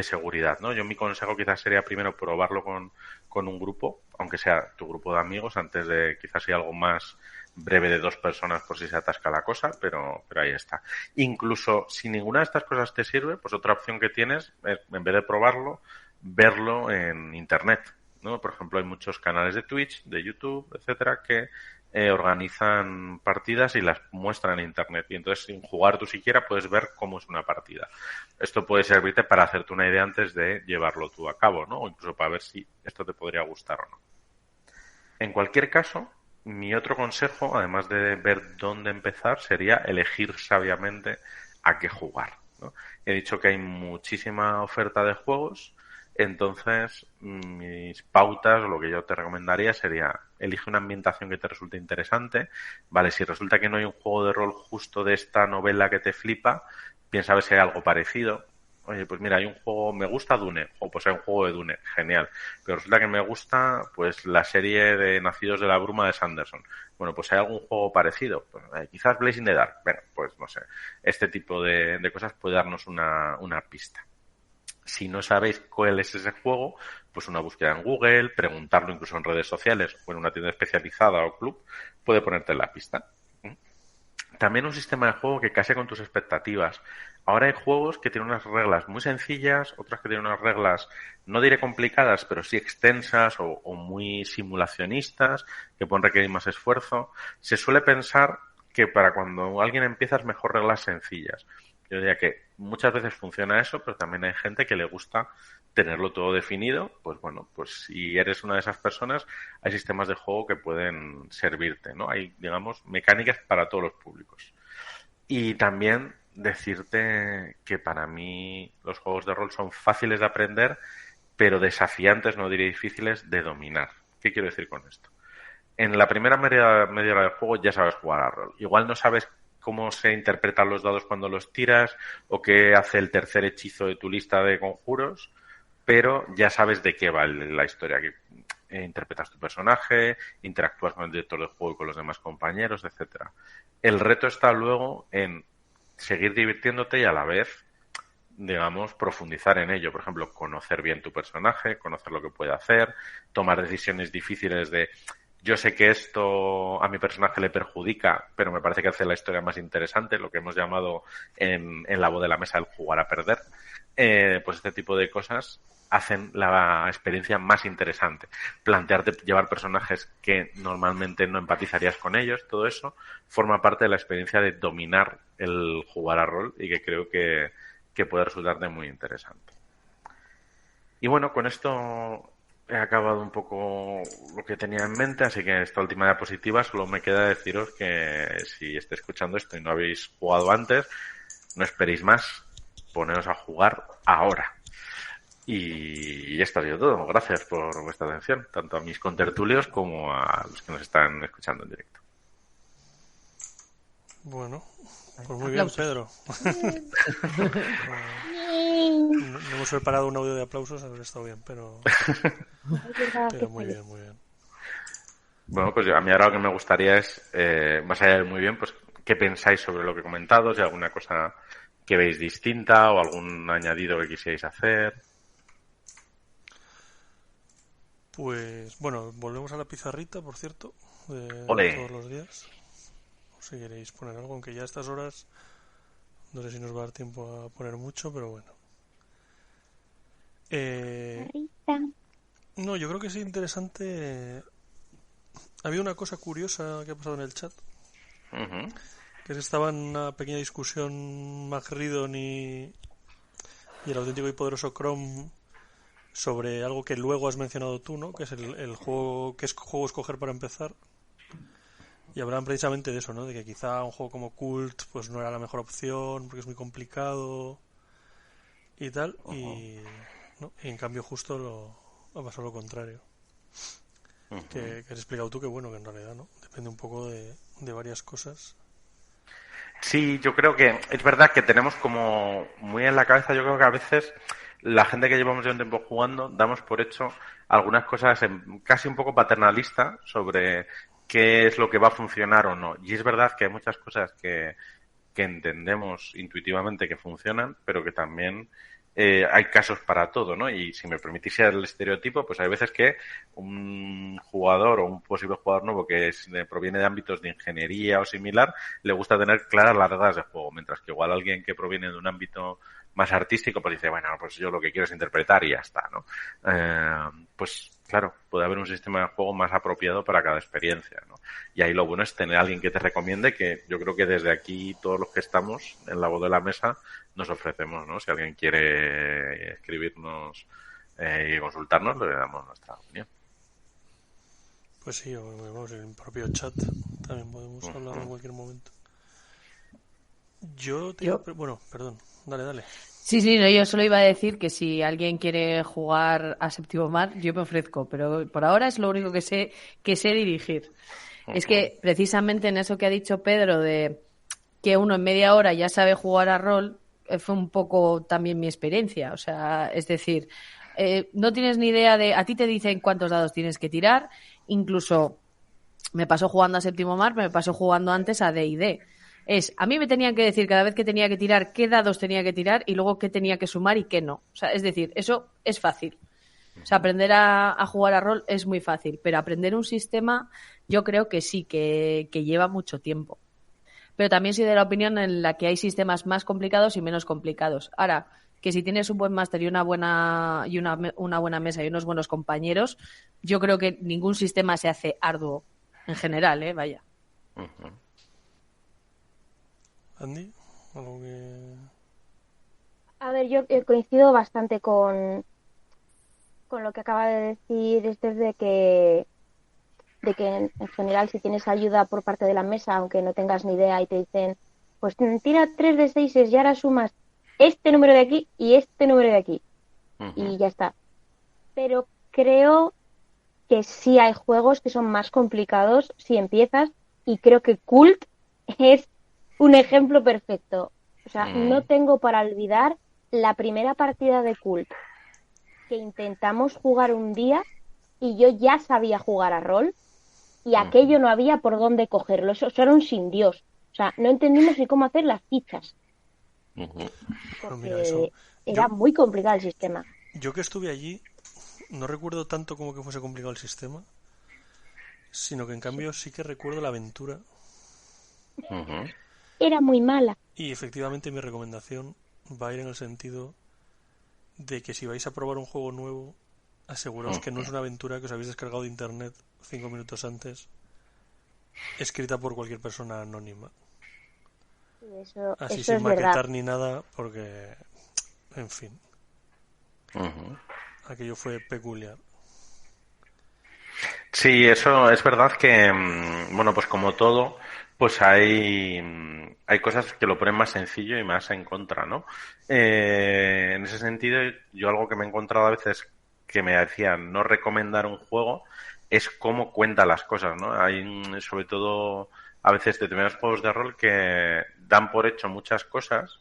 seguridad, ¿no? Yo mi consejo quizás sería primero probarlo con un grupo, aunque sea tu grupo de amigos, antes de quizás ir algo más breve de 2 personas por si se atasca la cosa, pero ahí está. Incluso si ninguna de estas cosas te sirve, pues otra opción que tienes es, en vez de probarlo, verlo en internet. ¿no? Por ejemplo, hay muchos canales de Twitch, de YouTube, etcétera, que organizan partidas y las muestran en Internet. Y entonces, sin jugar tú siquiera, puedes ver cómo es una partida. Esto puede servirte para hacerte una idea antes de llevarlo tú a cabo, ¿no? O incluso para ver si esto te podría gustar o no. En cualquier caso, mi otro consejo, además de ver dónde empezar, sería elegir sabiamente a qué jugar, ¿no? He dicho que hay muchísima oferta de juegos, entonces mis pautas o lo que yo te recomendaría sería elige una ambientación que te resulte interesante. Vale, si resulta que no hay un juego de rol justo de esta novela que te flipa, piensa a ver si hay algo parecido. Oye, pues mira, hay un juego, me gusta Dune, o pues hay un juego de Dune, genial. Pero resulta que me gusta, pues, la serie de Nacidos de la Bruma de Sanderson. Bueno, pues hay algún juego parecido. Pues, quizás Blazing the Dark. Bueno, pues no sé. Este tipo de cosas puede darnos una pista. Si no sabéis cuál es ese juego, pues una búsqueda en Google, preguntarlo incluso en redes sociales o en una tienda especializada o club, puede ponerte en la pista. También un sistema de juego que case con tus expectativas. Ahora hay juegos que tienen unas reglas muy sencillas, otras que tienen unas reglas, no diré complicadas, pero sí extensas o muy simulacionistas, que pueden requerir más esfuerzo. Se suele pensar que para cuando alguien empieza es mejor reglas sencillas. Yo diría que muchas veces funciona eso, pero también hay gente que le gusta tenerlo todo definido. Pues bueno, pues si eres una de esas personas, hay sistemas de juego que pueden servirte, ¿no? Hay, digamos, mecánicas para todos los públicos. Y también decirte que para mí los juegos de rol son fáciles de aprender, pero desafiantes, no diré difíciles, de dominar. ¿Qué quiero decir con esto? En la primera media hora del juego ya sabes jugar a rol. Igual no sabes cómo se interpretan los dados cuando los tiras o qué hace el tercer hechizo de tu lista de conjuros, pero ya sabes de qué va la historia, que interpretas tu personaje, interactúas con el director del juego y con los demás compañeros, etcétera. El reto está luego en seguir divirtiéndote y a la vez, digamos, profundizar en ello. Por ejemplo, conocer bien tu personaje, conocer lo que puede hacer, tomar decisiones difíciles de yo sé que esto a mi personaje le perjudica, pero me parece que hace la historia más interesante, lo que hemos llamado en la voz de la mesa el jugar a perder. Pues este tipo de cosas hacen la experiencia más interesante. Plantearte llevar personajes que normalmente no empatizarías con ellos, todo eso forma parte de la experiencia de dominar el jugar a rol y que creo que puede resultar de muy interesante. Y bueno, con esto he acabado un poco lo que tenía en mente, así que esta última diapositiva solo me queda deciros que si estáis escuchando esto y no habéis jugado antes, no esperéis más, poneros a jugar ahora. Y esto ha sido todo. Gracias por vuestra atención, tanto a mis contertulios como a los que nos están escuchando en directo. Bueno, pues muy bien, Pedro. No hemos preparado un audio de aplausos, habría estado bien, pero muy bien, muy bien. Bueno, pues a mí ahora lo que me gustaría es, más allá de muy bien, pues qué pensáis sobre lo que he comentado, si hay alguna cosa que veis distinta o algún añadido que quisierais hacer. Pues bueno, volvemos a la pizarrita, por cierto, de todos los días. O si queréis poner algo, aunque ya a estas horas no sé si nos va a dar tiempo a poner mucho, pero bueno. No, yo creo que es interesante. Había una cosa curiosa que ha pasado en el chat. Uh-huh. Que estaba en una pequeña discusión Magridon y el auténtico y poderoso Chrome sobre algo que luego has mencionado tú, ¿no? Que es el juego, qué juego escoger para empezar. Y hablaban precisamente de eso, ¿no? De que quizá un juego como Cult pues no era la mejor opción porque es muy complicado y tal. Uh-huh. Y en cambio justo ha pasado lo contrario. Uh-huh. Que has explicado tú que bueno, que en realidad no depende un poco de varias cosas. Sí, yo creo que es verdad que tenemos como muy en la cabeza, yo creo que a veces la gente que llevamos ya un tiempo jugando damos por hecho algunas cosas casi un poco paternalista sobre qué es lo que va a funcionar o no. Y es verdad que hay muchas cosas que entendemos intuitivamente que funcionan, pero que también hay casos para todo, ¿no? Y si me permitís el estereotipo, pues hay veces que un jugador o un posible jugador nuevo que proviene de ámbitos de ingeniería o similar, le gusta tener claras las reglas de juego, mientras que igual alguien que proviene de un ámbito más artístico, pues dice, bueno, pues yo lo que quiero es interpretar y ya está, ¿no? Pues claro, puede haber un sistema de juego más apropiado para cada experiencia, ¿no? Y ahí lo bueno es tener a alguien que te recomiende, que yo creo que desde aquí todos los que estamos en la voz de la mesa nos ofrecemos, ¿no? Si alguien quiere escribirnos y consultarnos, le damos nuestra opinión. Pues sí, o vamos, en el propio chat también podemos hablar en cualquier momento. Bueno, perdón, dale. Sí, no, yo solo iba a decir que si alguien quiere jugar a Séptimo Mar, yo me ofrezco, pero por ahora es lo único que sé dirigir. Es que precisamente en eso que ha dicho Pedro de que uno en media hora ya sabe jugar a rol, fue un poco también mi experiencia. O sea, es decir, no tienes ni idea a ti te dicen cuántos dados tienes que tirar, incluso me pasó jugando a Séptimo Mar, me pasó jugando antes a D&D. A mí me tenían que decir cada vez que tenía que tirar qué dados tenía que tirar y luego qué tenía que sumar y qué no. O sea, es decir, eso es fácil. O sea, aprender a jugar a rol es muy fácil, pero aprender un sistema yo creo que sí, que lleva mucho tiempo. Pero también soy de la opinión en la que hay sistemas más complicados y menos complicados. Ahora, que si tienes un buen máster y una buena mesa y unos buenos compañeros, yo creo que ningún sistema se hace arduo en general, vaya. Andy, ¿algo que...? A ver, yo coincido bastante con lo que acaba de decir Esther de que en general si tienes ayuda por parte de la mesa, aunque no tengas ni idea y te dicen, pues tira 3 de 6 y ahora sumas este número de aquí y este número de aquí. Y ya está. Pero creo que sí hay juegos que son más complicados si empiezas, y creo que Cult es un ejemplo perfecto. O sea, no tengo para olvidar la primera partida de Cult que intentamos jugar un día y yo ya sabía jugar a rol y aquello no había por dónde cogerlo. Eso era un sin Dios. O sea, no entendimos ni cómo hacer las fichas. Porque era muy complicado el sistema. Yo que estuve allí, no recuerdo tanto como que fuese complicado el sistema, sino que en cambio sí que recuerdo la aventura. Era muy mala. Y efectivamente mi recomendación va a ir en el sentido de que si vais a probar un juego nuevo, aseguraos que no es una aventura que os habéis descargado de internet 5 minutos antes, escrita por cualquier persona anónima. Así sin maquetar ni nada, porque, en fin, aquello fue peculiar. Sí, eso es verdad que, bueno, pues como todo, pues hay cosas que lo ponen más sencillo y más en contra, ¿no? En ese sentido, yo algo que me he encontrado a veces que me decían no recomendar un juego es cómo cuenta las cosas, ¿no? Hay, sobre todo, a veces determinados juegos de rol que dan por hecho muchas cosas.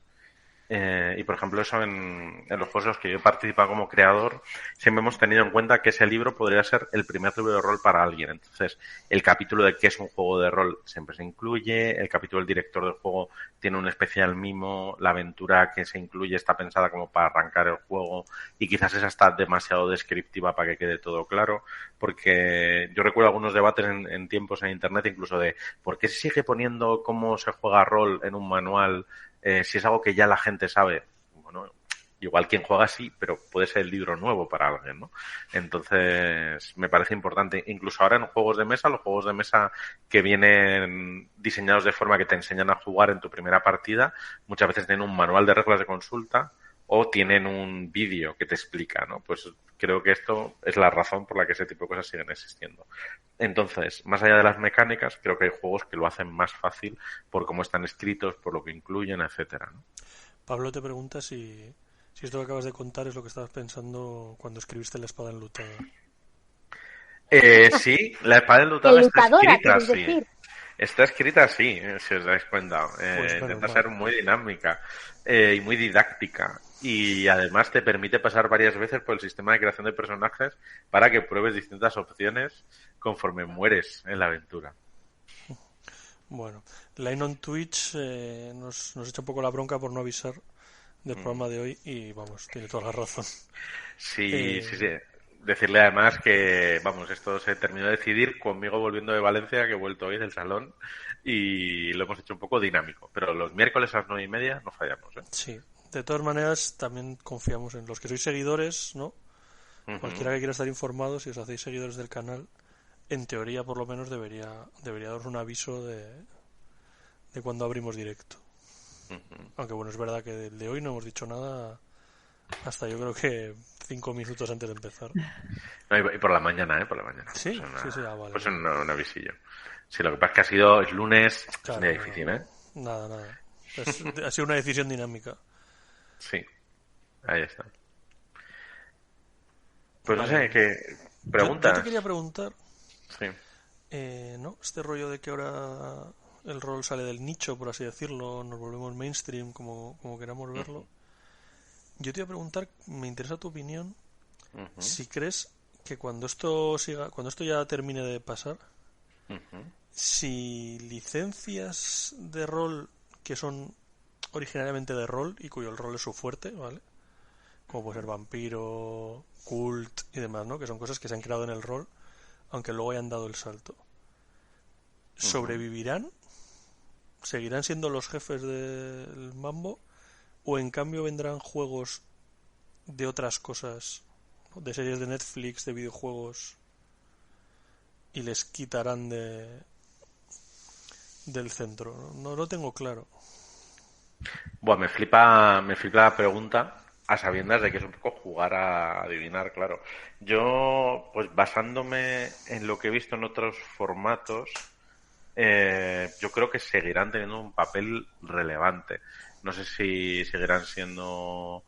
Y por ejemplo eso en los juegos en los que yo he participado como creador siempre hemos tenido en cuenta que ese libro podría ser el primer libro de rol para alguien. Entonces el capítulo de qué es un juego de rol siempre se incluye, el capítulo del director del juego tiene un especial mimo, la aventura que se incluye está pensada como para arrancar el juego y quizás esa está demasiado descriptiva para que quede todo claro, porque yo recuerdo algunos debates en tiempos en internet incluso de ¿por qué se sigue poniendo cómo se juega rol en un manual si es algo que ya la gente sabe? Bueno, igual quien juega sí, pero puede ser el libro nuevo para alguien, ¿no? Entonces, me parece importante. Incluso ahora en juegos de mesa, los juegos de mesa que vienen diseñados de forma que te enseñan a jugar en tu primera partida, muchas veces tienen un manual de reglas de consulta o tienen un vídeo que te explica, ¿no? Pues creo que esto es la razón por la que ese tipo de cosas siguen existiendo. Entonces, más allá de las mecánicas, creo que hay juegos que lo hacen más fácil por cómo están escritos, por lo que incluyen, etcétera, ¿no? Pablo te pregunta si esto que acabas de contar es lo que estabas pensando cuando escribiste La espada enlutada. Sí, La espada enlutada está escrita así. Decir. Está escrita así, si os dais cuenta. Intenta ser muy dinámica y muy didáctica. Y además te permite pasar varias veces por el sistema de creación de personajes para que pruebes distintas opciones conforme mueres en la aventura. Bueno, Line on Twitch nos echa un poco la bronca por no avisar del programa de hoy y vamos, tiene toda la razón. Sí. Decirle además que, vamos, esto se terminó de decidir conmigo volviendo de Valencia, que he vuelto hoy del salón, y lo hemos hecho un poco dinámico. Pero los miércoles a las 9:30 no fallamos, ¿eh? Sí, De todas maneras, también confiamos en los que sois seguidores, ¿no? Cualquiera que quiera estar informado, si os hacéis seguidores del canal, en teoría por lo menos debería daros un aviso de cuando abrimos directo. Aunque bueno, es verdad que de hoy no hemos dicho nada hasta yo creo que 5 minutos antes de empezar. No, y por la mañana, por la mañana. Sí, Pues sí, vale. Pues un avisillo. Sí, lo que pasa es que es lunes, Claro, es un día difícil, ¿eh? Nada. Ha sido una decisión dinámica. Sí, ahí está. Pues Vale. no sé, ¿qué preguntas? Yo te quería preguntar, Sí. ¿no? Este rollo de que ahora el rol sale del nicho, por así decirlo, nos volvemos mainstream, como queramos verlo. Yo te iba a preguntar, me interesa tu opinión, si crees que cuando esto ya termine de pasar, si licencias de rol que son originariamente de rol y cuyo el rol es su fuerte, ¿vale? Como puede ser vampiro, cult y demás, ¿no? Que son cosas que se han creado en el rol, aunque luego hayan dado el salto. ¿Sobrevivirán? ¿Seguirán siendo los jefes del mambo? ¿O en cambio vendrán juegos de otras cosas, ¿no? De series de Netflix, de videojuegos, y les quitarán del centro? No lo tengo claro. Bueno, me flipa la pregunta a sabiendas de que es un poco jugar a adivinar, claro. Yo, pues basándome en lo que he visto en otros formatos, yo creo que seguirán teniendo un papel relevante. No sé si seguirán siendo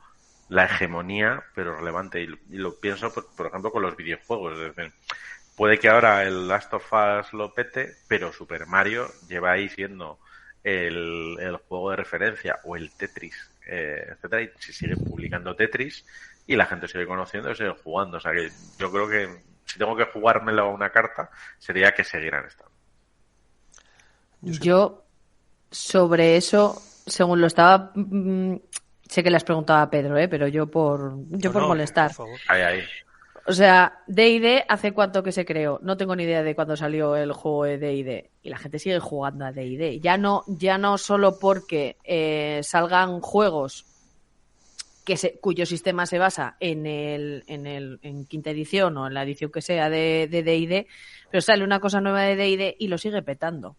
la hegemonía, pero relevante. Y lo pienso, por ejemplo, con los videojuegos. Es decir, puede que ahora el Last of Us lo pete, pero Super Mario lleva ahí siendo el juego de referencia, o el Tetris, etcétera, y se sigue publicando Tetris y la gente sigue conociendo y sigue jugando. O sea que yo creo que si tengo que jugármelo a una carta, sería que seguirán estando. Yo, sobre eso, según lo estaba... sé que le has preguntado a Pedro, pero yo por molestar. Por favor. Ahí. O sea, D&D, ¿hace cuánto que se creó? No tengo ni idea de cuándo salió el juego de D&D. Y la gente sigue jugando a D&D. Ya no solo porque salgan juegos cuyo sistema se basa en quinta edición o en la edición que sea de D&D, pero sale una cosa nueva de D&D y lo sigue petando.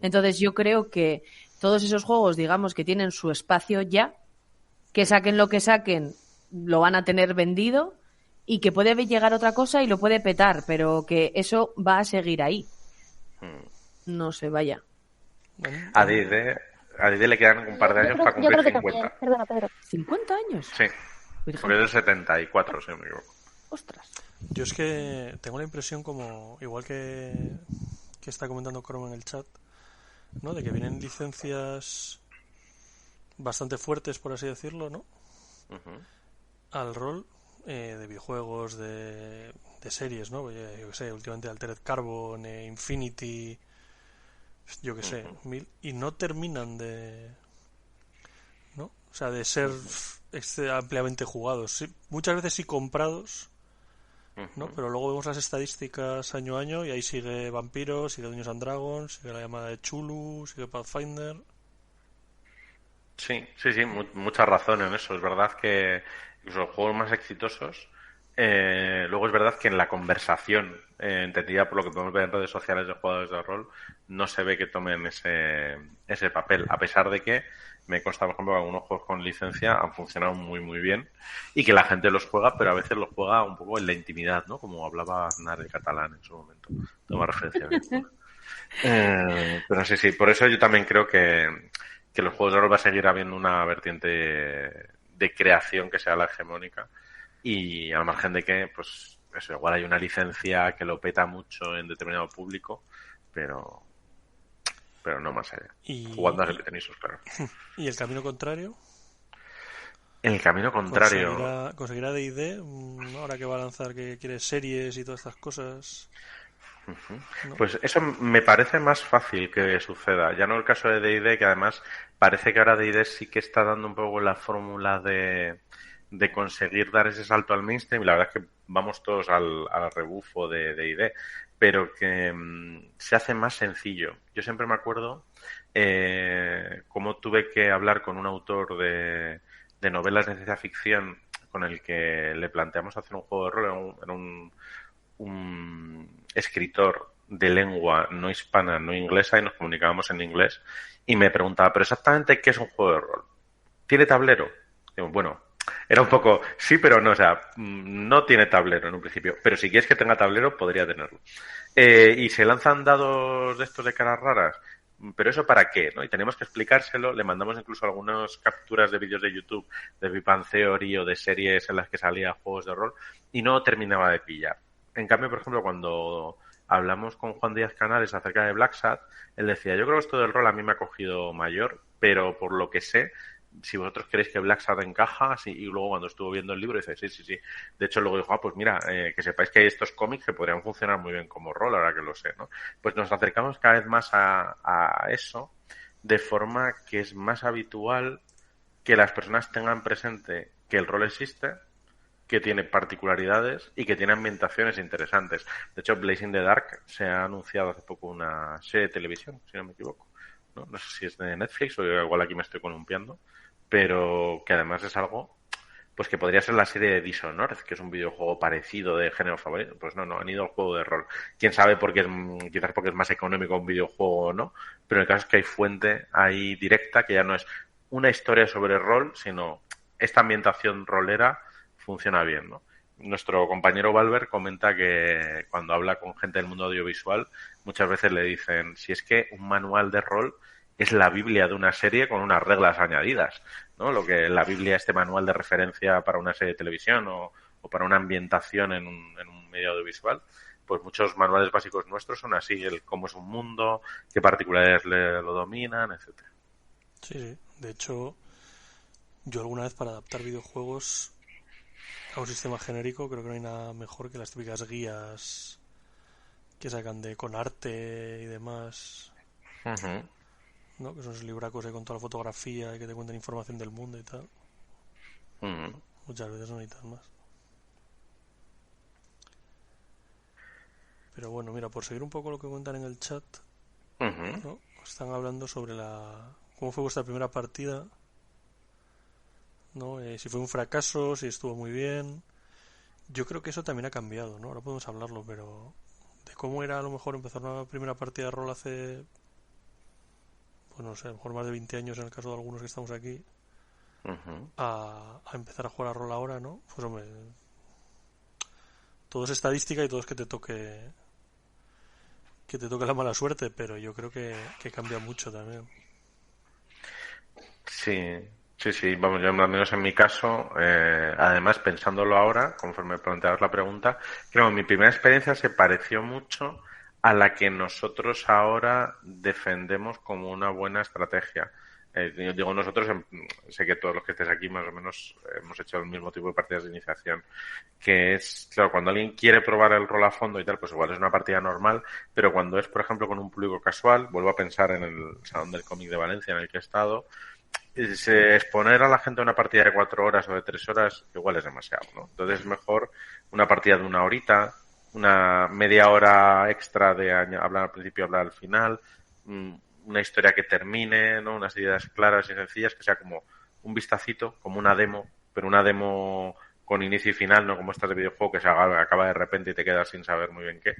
Entonces yo creo que todos esos juegos, digamos, que tienen su espacio ya, que saquen lo que saquen, lo van a tener vendido, y que puede llegar otra cosa y lo puede petar, pero que eso va a seguir ahí. No se vaya. A D&D le quedan un par de años para cumplir 50. Perdona, Pedro. ¿50 años? Sí, porque es del 74, si no me equivoco. Ostras. Yo es que tengo la impresión, como igual que está comentando Chrome en el chat, ¿no? De que vienen licencias bastante fuertes, por así decirlo, ¿no? Al rol, de videojuegos, de series, ¿no? Yo que sé, últimamente Altered Carbon, Infinity, yo que sé, 1000, y no terminan ¿no? O sea, de ser ampliamente jugados. Sí, muchas veces sí comprados, ¿no? Pero luego vemos las estadísticas año a año y ahí sigue Vampiro, sigue Dungeons and Dragons, sigue la llamada de Chulu, sigue Pathfinder. Sí, mucha razón en eso. Es verdad que incluso los juegos más exitosos, luego es verdad que en la conversación, entendida por lo que podemos ver en redes sociales de jugadores de rol, no se ve que tomen ese papel, a pesar de que me consta, por ejemplo, que algunos juegos con licencia han funcionado muy, muy bien y que la gente los juega, pero a veces los juega un poco en la intimidad, ¿no? Como hablaba Aznar el catalán en su momento. Toma referencia. Pero sí, por eso yo también creo que los juegos de rol va a seguir habiendo una vertiente de creación que sea la hegemónica, y al margen de que, pues, eso, igual hay una licencia que lo peta mucho en determinado público, pero no más allá. Jugando a tenisos, claro. ¿Y el camino contrario? El camino contrario. ¿Conseguirá D&D, ahora que va a lanzar, que quiere series y todas estas cosas? ¿No? Pues eso me parece más fácil que suceda. Ya no el caso de D&D, que además parece que ahora D&D sí que está dando un poco la fórmula de conseguir dar ese salto al mainstream, y la verdad es que vamos todos al rebufo de D&D, pero que se hace más sencillo. Yo siempre me acuerdo cómo tuve que hablar con un autor de de novelas de ciencia ficción con el que le planteamos hacer un juego de rol. Era un escritor de lengua no hispana, no inglesa, y nos comunicábamos en inglés, y me preguntaba, ¿pero exactamente qué es un juego de rol? ¿Tiene tablero? Digo, bueno, era un poco, sí, pero no, o sea, no tiene tablero en un principio, pero si quieres que tenga tablero, podría tenerlo. Y se lanzan dados de estos de caras raras, pero ¿eso para qué? ¿No? Y tenemos que explicárselo, le mandamos incluso algunas capturas de vídeos de YouTube de Big Bang Theory o de series en las que salía juegos de rol, y no terminaba de pillar. En cambio, por ejemplo, cuando hablamos con Juan Díaz Canales acerca de Black Sat, él decía, yo creo que esto del rol a mí me ha cogido mayor, pero por lo que sé, si vosotros creéis que Black Sat encaja, sí, y luego cuando estuvo viendo el libro dice, sí. De hecho, luego dijo, pues mira, que sepáis que hay estos cómics que podrían funcionar muy bien como rol, ahora que lo sé, ¿no? Pues nos acercamos cada vez más a eso, de forma que es más habitual que las personas tengan presente que el rol existe, que tiene particularidades y que tiene ambientaciones interesantes. De hecho, Blazing the Dark se ha anunciado hace poco una serie de televisión, si no me equivoco. No sé si es de Netflix o igual aquí me estoy columpiando, pero que además es algo pues que podría ser la serie de Dishonored, que es un videojuego parecido de género favorito. Pues no, han ido al juego de rol. Quién sabe por qué quizás porque es más económico un videojuego o no, pero el caso es que hay fuente ahí directa que ya no es una historia sobre rol, sino esta ambientación rolera funciona bien, ¿no? Nuestro compañero Valver comenta que cuando habla con gente del mundo audiovisual, muchas veces le dicen, si es que un manual de rol es la Biblia de una serie con unas reglas añadidas, ¿no? Lo que la Biblia, este manual de referencia para una serie de televisión o para una ambientación en un medio audiovisual, pues muchos manuales básicos nuestros son así, el cómo es un mundo, qué particularidades lo dominan, etcétera. Sí. De hecho, yo alguna vez para adaptar videojuegos a un sistema genérico creo que no hay nada mejor que las típicas guías que sacan con arte y demás. Uh-huh. ¿No? Que son esos libracos ahí con toda la fotografía y que te cuentan información del mundo y tal. Uh-huh. Muchas veces no necesitas más. Pero bueno, mira, por seguir un poco lo que cuentan en el chat, uh-huh, ¿no? Están hablando sobre cómo fue vuestra primera partida, ¿no? Si fue un fracaso, si estuvo muy bien. Yo creo que eso también ha cambiado, ¿no? Ahora podemos hablarlo, pero de cómo era a lo mejor empezar una primera partida de rol hace, pues no sé, a lo mejor más de 20 años en el caso de algunos que estamos aquí, uh-huh, a empezar a jugar a rol ahora, ¿no? Pues hombre, todo es estadística y todo es que te toque la mala suerte, pero yo creo que cambia mucho también. Sí, vamos, yo al menos en mi caso, además pensándolo ahora, conforme planteabas la pregunta, creo que mi primera experiencia se pareció mucho a la que nosotros ahora defendemos como una buena estrategia. Yo digo nosotros, sé que todos los que estés aquí más o menos hemos hecho el mismo tipo de partidas de iniciación, que es, claro, cuando alguien quiere probar el rol a fondo y tal, pues igual es una partida normal, pero cuando es, por ejemplo, con un público casual, vuelvo a pensar en el Salón del Cómic de Valencia en el que he estado, exponer a la gente a una partida de 4 horas o de 3 horas igual es demasiado, ¿no? Entonces es mejor una partida de 1 horita, una media hora extra de hablar al principio, hablar al final, una historia que termine, ¿no? Unas ideas claras y sencillas, que sea como un vistacito, como una demo, pero una demo con inicio y final, no como estas de videojuego que se acaba de repente y te quedas sin saber muy bien qué,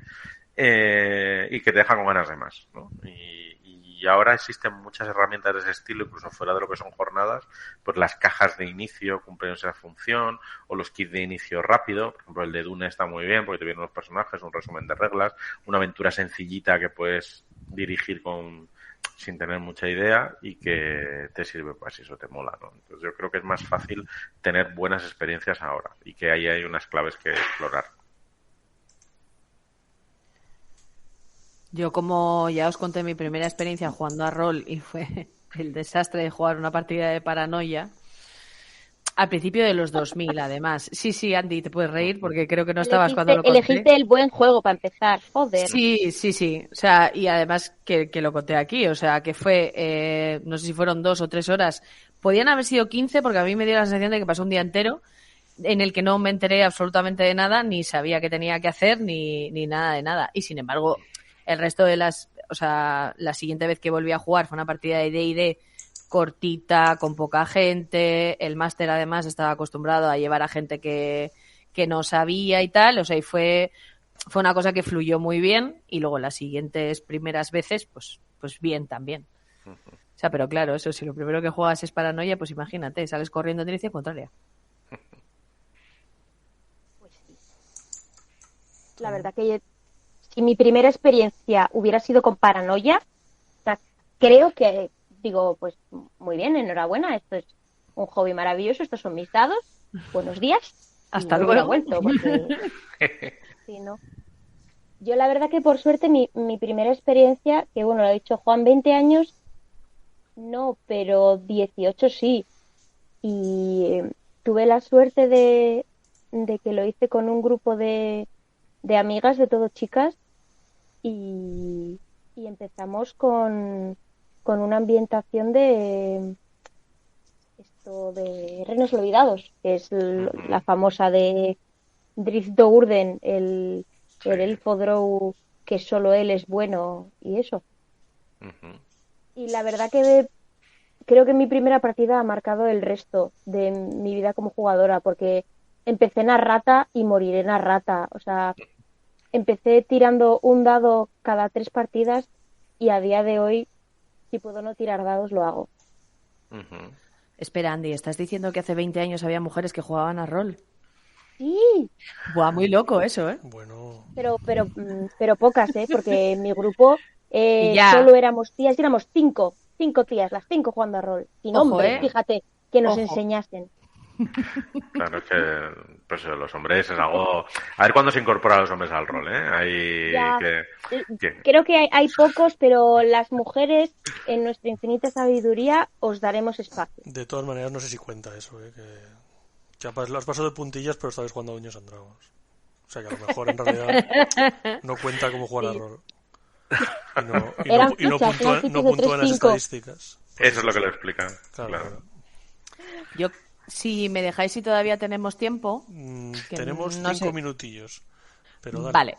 y que te deja con ganas de más, ¿no? Y ahora existen muchas herramientas de ese estilo, incluso fuera de lo que son jornadas, pues las cajas de inicio cumplen esa función, o los kits de inicio rápido, por ejemplo el de Dune está muy bien porque te vienen los personajes, un resumen de reglas, una aventura sencillita que puedes dirigir sin tener mucha idea y que te sirve, pues si eso te mola, ¿no? Entonces yo creo que es más fácil tener buenas experiencias ahora y que ahí hay unas claves que explorar. Yo, como ya os conté mi primera experiencia jugando a rol y fue el desastre de jugar una partida de Paranoia, al principio de los 2000, además. Sí, Andy, te puedes reír porque creo que no estabas cuando lo conté. Elegiste el buen juego para empezar, joder. Sí. O sea, y además que lo conté aquí, o sea, que fue, no sé si fueron 2 o 3 horas. Podían haber sido 15 porque a mí me dio la sensación de que pasó un día entero en el que no me enteré absolutamente de nada, ni sabía qué tenía que hacer, ni nada de nada. Y sin embargo, el resto de la siguiente vez que volví a jugar fue una partida de D&D cortita, con poca gente. El máster además estaba acostumbrado a llevar a gente que no sabía y tal, o sea, y fue una cosa que fluyó muy bien, y luego las siguientes primeras veces, pues bien también. O sea, pero claro, eso, si lo primero que juegas es paranoia, pues imagínate, sales corriendo en dirección contraria. Pues sí. La verdad que si mi primera experiencia hubiera sido con paranoia, o sea, creo que digo, pues muy bien, enhorabuena, esto es un hobby maravilloso, estos son mis dados, buenos días. Hasta no luego. Hubiera vuelto, porque sí, ¿no? Yo la verdad que por suerte mi primera experiencia, que bueno, lo ha dicho Juan, 20 años, no, pero 18 sí. Y tuve la suerte de que lo hice con un grupo de amigas, de todo chicas, y empezamos con una ambientación de esto de Reinos Olvidados, que es la famosa de Drift Do'Urden, el elfo drow que solo él es bueno y eso. Y la verdad que creo que mi primera partida ha marcado el resto de mi vida como jugadora, porque empecé en rata y moriré en rata. O sea, empecé tirando un dado cada 3 partidas y a día de hoy, si puedo no tirar dados, lo hago. Espera, Andy, ¿estás diciendo que hace 20 años había mujeres que jugaban a rol? Sí. Buah, muy loco eso, ¿eh? Bueno. Pero pocas, ¿eh? Porque en mi grupo Y ya. solo éramos tías y éramos 5 tías, las 5 jugando a rol. Sin Ojo, hombres, fíjate, que nos Ojo. enseñasen. Claro, es que pues los hombres es algo... A ver cuándo se incorporan los hombres al rol, ¿eh? Ahí Ya, que... creo que hay pocos, pero las mujeres, en nuestra infinita sabiduría, os daremos espacio. De todas maneras, no sé si cuenta eso, que has pasado de puntillas, pero estabas jugando a Dungeons and Dragons. O sea que a lo mejor en realidad no cuenta como jugar Sí. a rol. Y Eran no fichas, eran fichas de puntúan las 3-5. estadísticas. Pues Eso es lo que lo explican. Claro. Yo, si me dejáis, si todavía tenemos tiempo... que Tenemos no 5 sé. minutillos. Pero dale.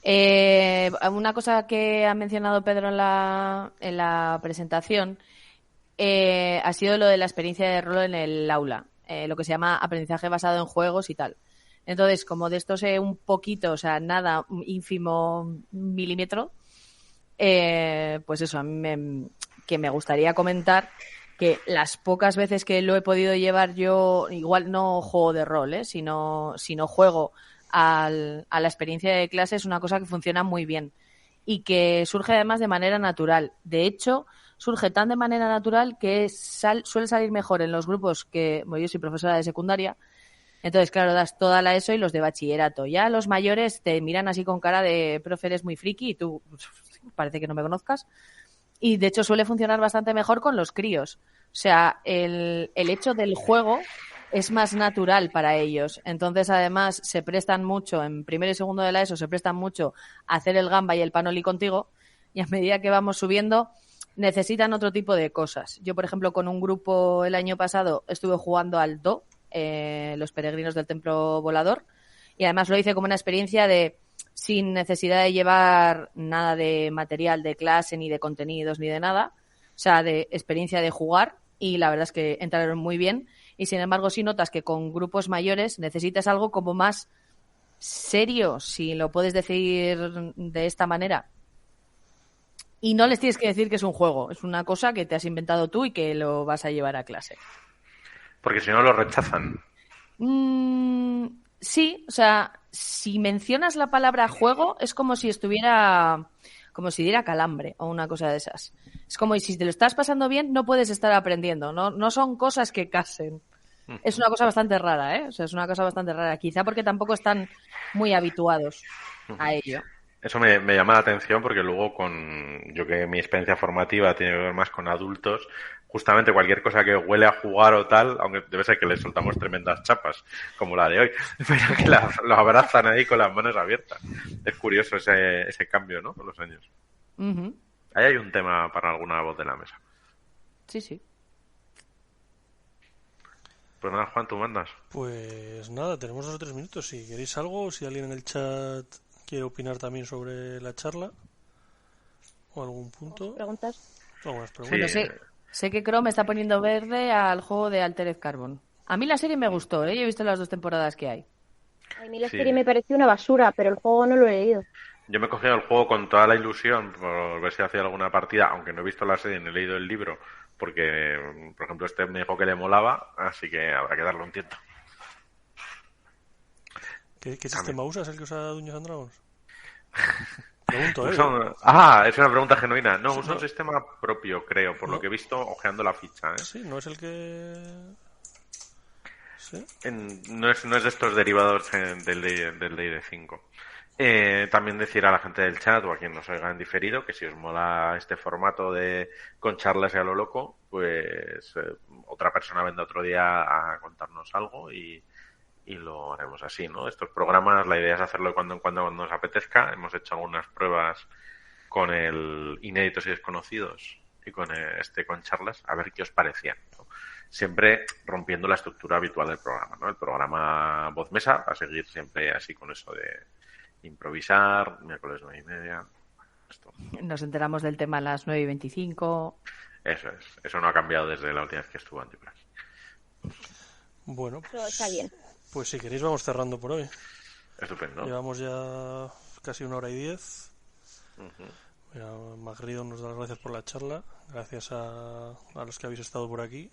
Vale. Una cosa que ha mencionado Pedro en la presentación ha sido lo de la experiencia de rol en el aula, lo que se llama aprendizaje basado en juegos y tal. Entonces, como de esto sé un poquito, o sea, nada, un ínfimo milímetro, pues eso, a mí que me gustaría comentar que las pocas veces que lo he podido llevar yo, igual no juego de rol, sino juego a la experiencia de clase, es una cosa que funciona muy bien y que surge además de manera natural. De hecho, surge tan de manera natural que suele salir mejor en los grupos que, bueno, yo soy profesora de secundaria, entonces, claro, das toda la ESO y los de bachillerato. Ya los mayores te miran así con cara de profe, eres muy friki y tú parece que no me conozcas. Y de hecho suele funcionar bastante mejor con los críos. O sea, el hecho del juego es más natural para ellos. Entonces, además, se prestan mucho, en primero y segundo de la ESO, se prestan mucho a hacer el gamba y el panoli contigo. Y a medida que vamos subiendo, necesitan otro tipo de cosas. Yo, por ejemplo, con un grupo el año pasado estuve jugando al Do, los peregrinos del templo volador. Y además lo hice como una experiencia sin necesidad de llevar nada de material de clase, ni de contenidos, ni de nada. O sea, de experiencia de jugar. Y la verdad es que entraron muy bien. Y sin embargo, sí notas que con grupos mayores necesitas algo como más serio, si lo puedes decir de esta manera. Y no les tienes que decir que es un juego. Es una cosa que te has inventado tú y que lo vas a llevar a clase. Porque si no lo rechazan. Sí, o sea, si mencionas la palabra juego es como si diera calambre o una cosa de esas. Es como si te lo estás pasando bien, no puedes estar aprendiendo. No son cosas que casen. Es una cosa bastante rara, ¿eh? O sea, es una cosa bastante rara. Quizá porque tampoco están muy habituados a ello. Eso me llama la atención porque luego yo que mi experiencia formativa tiene que ver más con adultos, justamente cualquier cosa que huele a jugar o tal, aunque debe ser que les soltamos tremendas chapas, como la de hoy, pero que lo abrazan ahí con las manos abiertas. Es curioso ese cambio, ¿no? Con los años. Uh-huh. Ahí hay un tema para alguna voz de la mesa. Sí. Pues nada, Juan, tú mandas. Pues nada, tenemos 2 o 3 minutos. Si queréis algo, si alguien en el chat quiere opinar también sobre la charla o algún punto. ¿Preguntas? Algunas preguntas. Bueno, Sé que Chrome está poniendo verde al juego de Altered Carbon. A mí la serie me gustó, ¿eh? Yo he visto las 2 temporadas que hay. A mí la Sí. serie me pareció una basura, pero el juego no lo he leído. Yo me he cogido el juego con toda la ilusión por ver si hacía alguna partida, aunque no he visto la serie ni he leído el libro, porque, por ejemplo, este me dijo que le molaba, así que habrá que darle un tiento. ¿Qué sistema usas, el que usa Dungeons and Dragons? Pregunto, es una pregunta genuina. No, usa no. un sistema propio, creo, por No. lo que he visto ojeando la ficha, ¿eh? Sí, no es el que... ¿Sí? No es de estos derivados del D&D 5. También decir a la gente del chat o a quien nos oiga en diferido que si os mola este formato de con charlas y a lo loco, pues otra persona vendrá otro día a contarnos algo y lo haremos así, ¿no? Estos programas, la idea es hacerlo cuando en cuando nos apetezca. Hemos hecho algunas pruebas con el Inéditos y Desconocidos y con con charlas, a ver qué os parecían, ¿no? Siempre rompiendo la estructura habitual del programa, ¿no? El programa Voz Mesa va a seguir siempre así con eso de improvisar, miércoles 9:30. Esto. Nos enteramos del tema a las 9:25. Eso es. Eso no ha cambiado desde la última vez que estuvo Antiplax. Bueno, Eso está bien. pues si queréis vamos cerrando por hoy. Estupendo. Llevamos ya casi 1:10. Uh-huh. Mira, Magrido nos da las gracias por la charla. Gracias a los que habéis estado por aquí.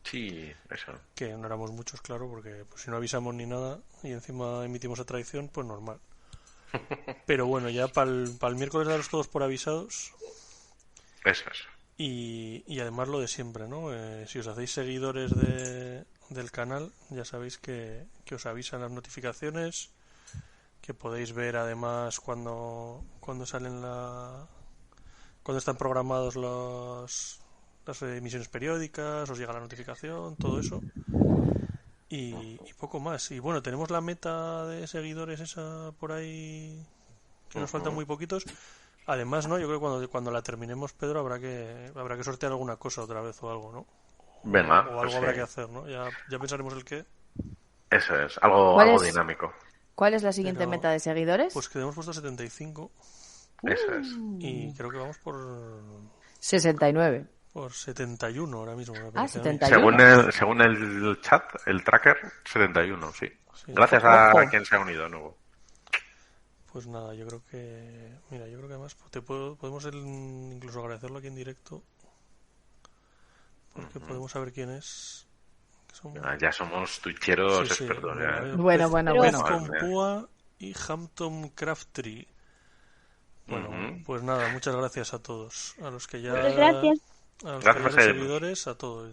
Sí, eso. Que no éramos muchos, claro, porque pues, si no avisamos ni nada y encima emitimos a traición, pues normal. Pero bueno, ya para el miércoles daros todos por avisados. Eso es. Y además lo de siempre, ¿no? Si os hacéis seguidores del canal, ya sabéis que os avisan las notificaciones, que podéis ver además cuando salen cuando están programados las emisiones periódicas, os llega la notificación, todo eso. Y poco más. Y bueno, tenemos la meta de seguidores esa por ahí, que nos faltan muy poquitos. Además, ¿no? Yo creo que cuando la terminemos, Pedro, habrá que sortear alguna cosa otra vez o algo, ¿no? Venga, o algo pues habrá sí. que hacer, ¿no? Ya pensaremos el qué. Eso es, algo ¿Cuál es? dinámico. ¿Cuál es la siguiente Pero, meta de seguidores? Pues que hemos puesto 75 Eso es. y creo que vamos por 69. 71 ahora mismo. Me Ah, parece a mí. 71. Según el chat, el tracker, 71, sí. Sí. Gracias Ojo. a quien se ha unido de nuevo. Pues nada, yo creo que... Mira, yo creo que además podemos incluso agradecerlo aquí en directo. Porque podemos saber quién es. Que somos... Ya somos twitcheros Sí, sí. expertos. Mira, Ya. Bueno, bueno, Pero- bueno. Pez con Madre mía. Púa y Hampton Craftree. Bueno, Ujú. pues nada, muchas gracias a todos. A los que ya... Muchas gracias. A los Gracias que por ya son seguirnos. seguidores, a todos.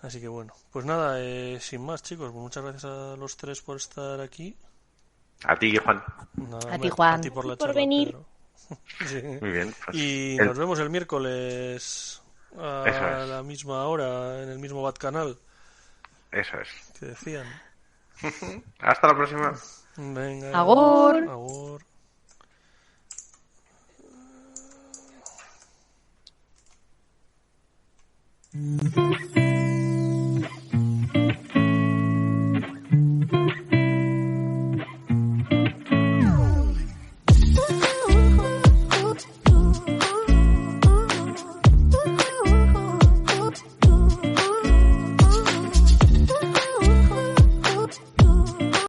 Así que bueno, pues nada, sin más chicos, pues muchas gracias a los tres por estar aquí. A ti, Juan. Nada, A ti, Juan. A ti por la Por charla, venir. Pedro. Sí. Muy bien. Pues, Y el- nos vemos el miércoles a Eso es. la misma hora en el mismo Bat Canal Eso es. que decían. Hasta la próxima. Venga. Agur. Agur.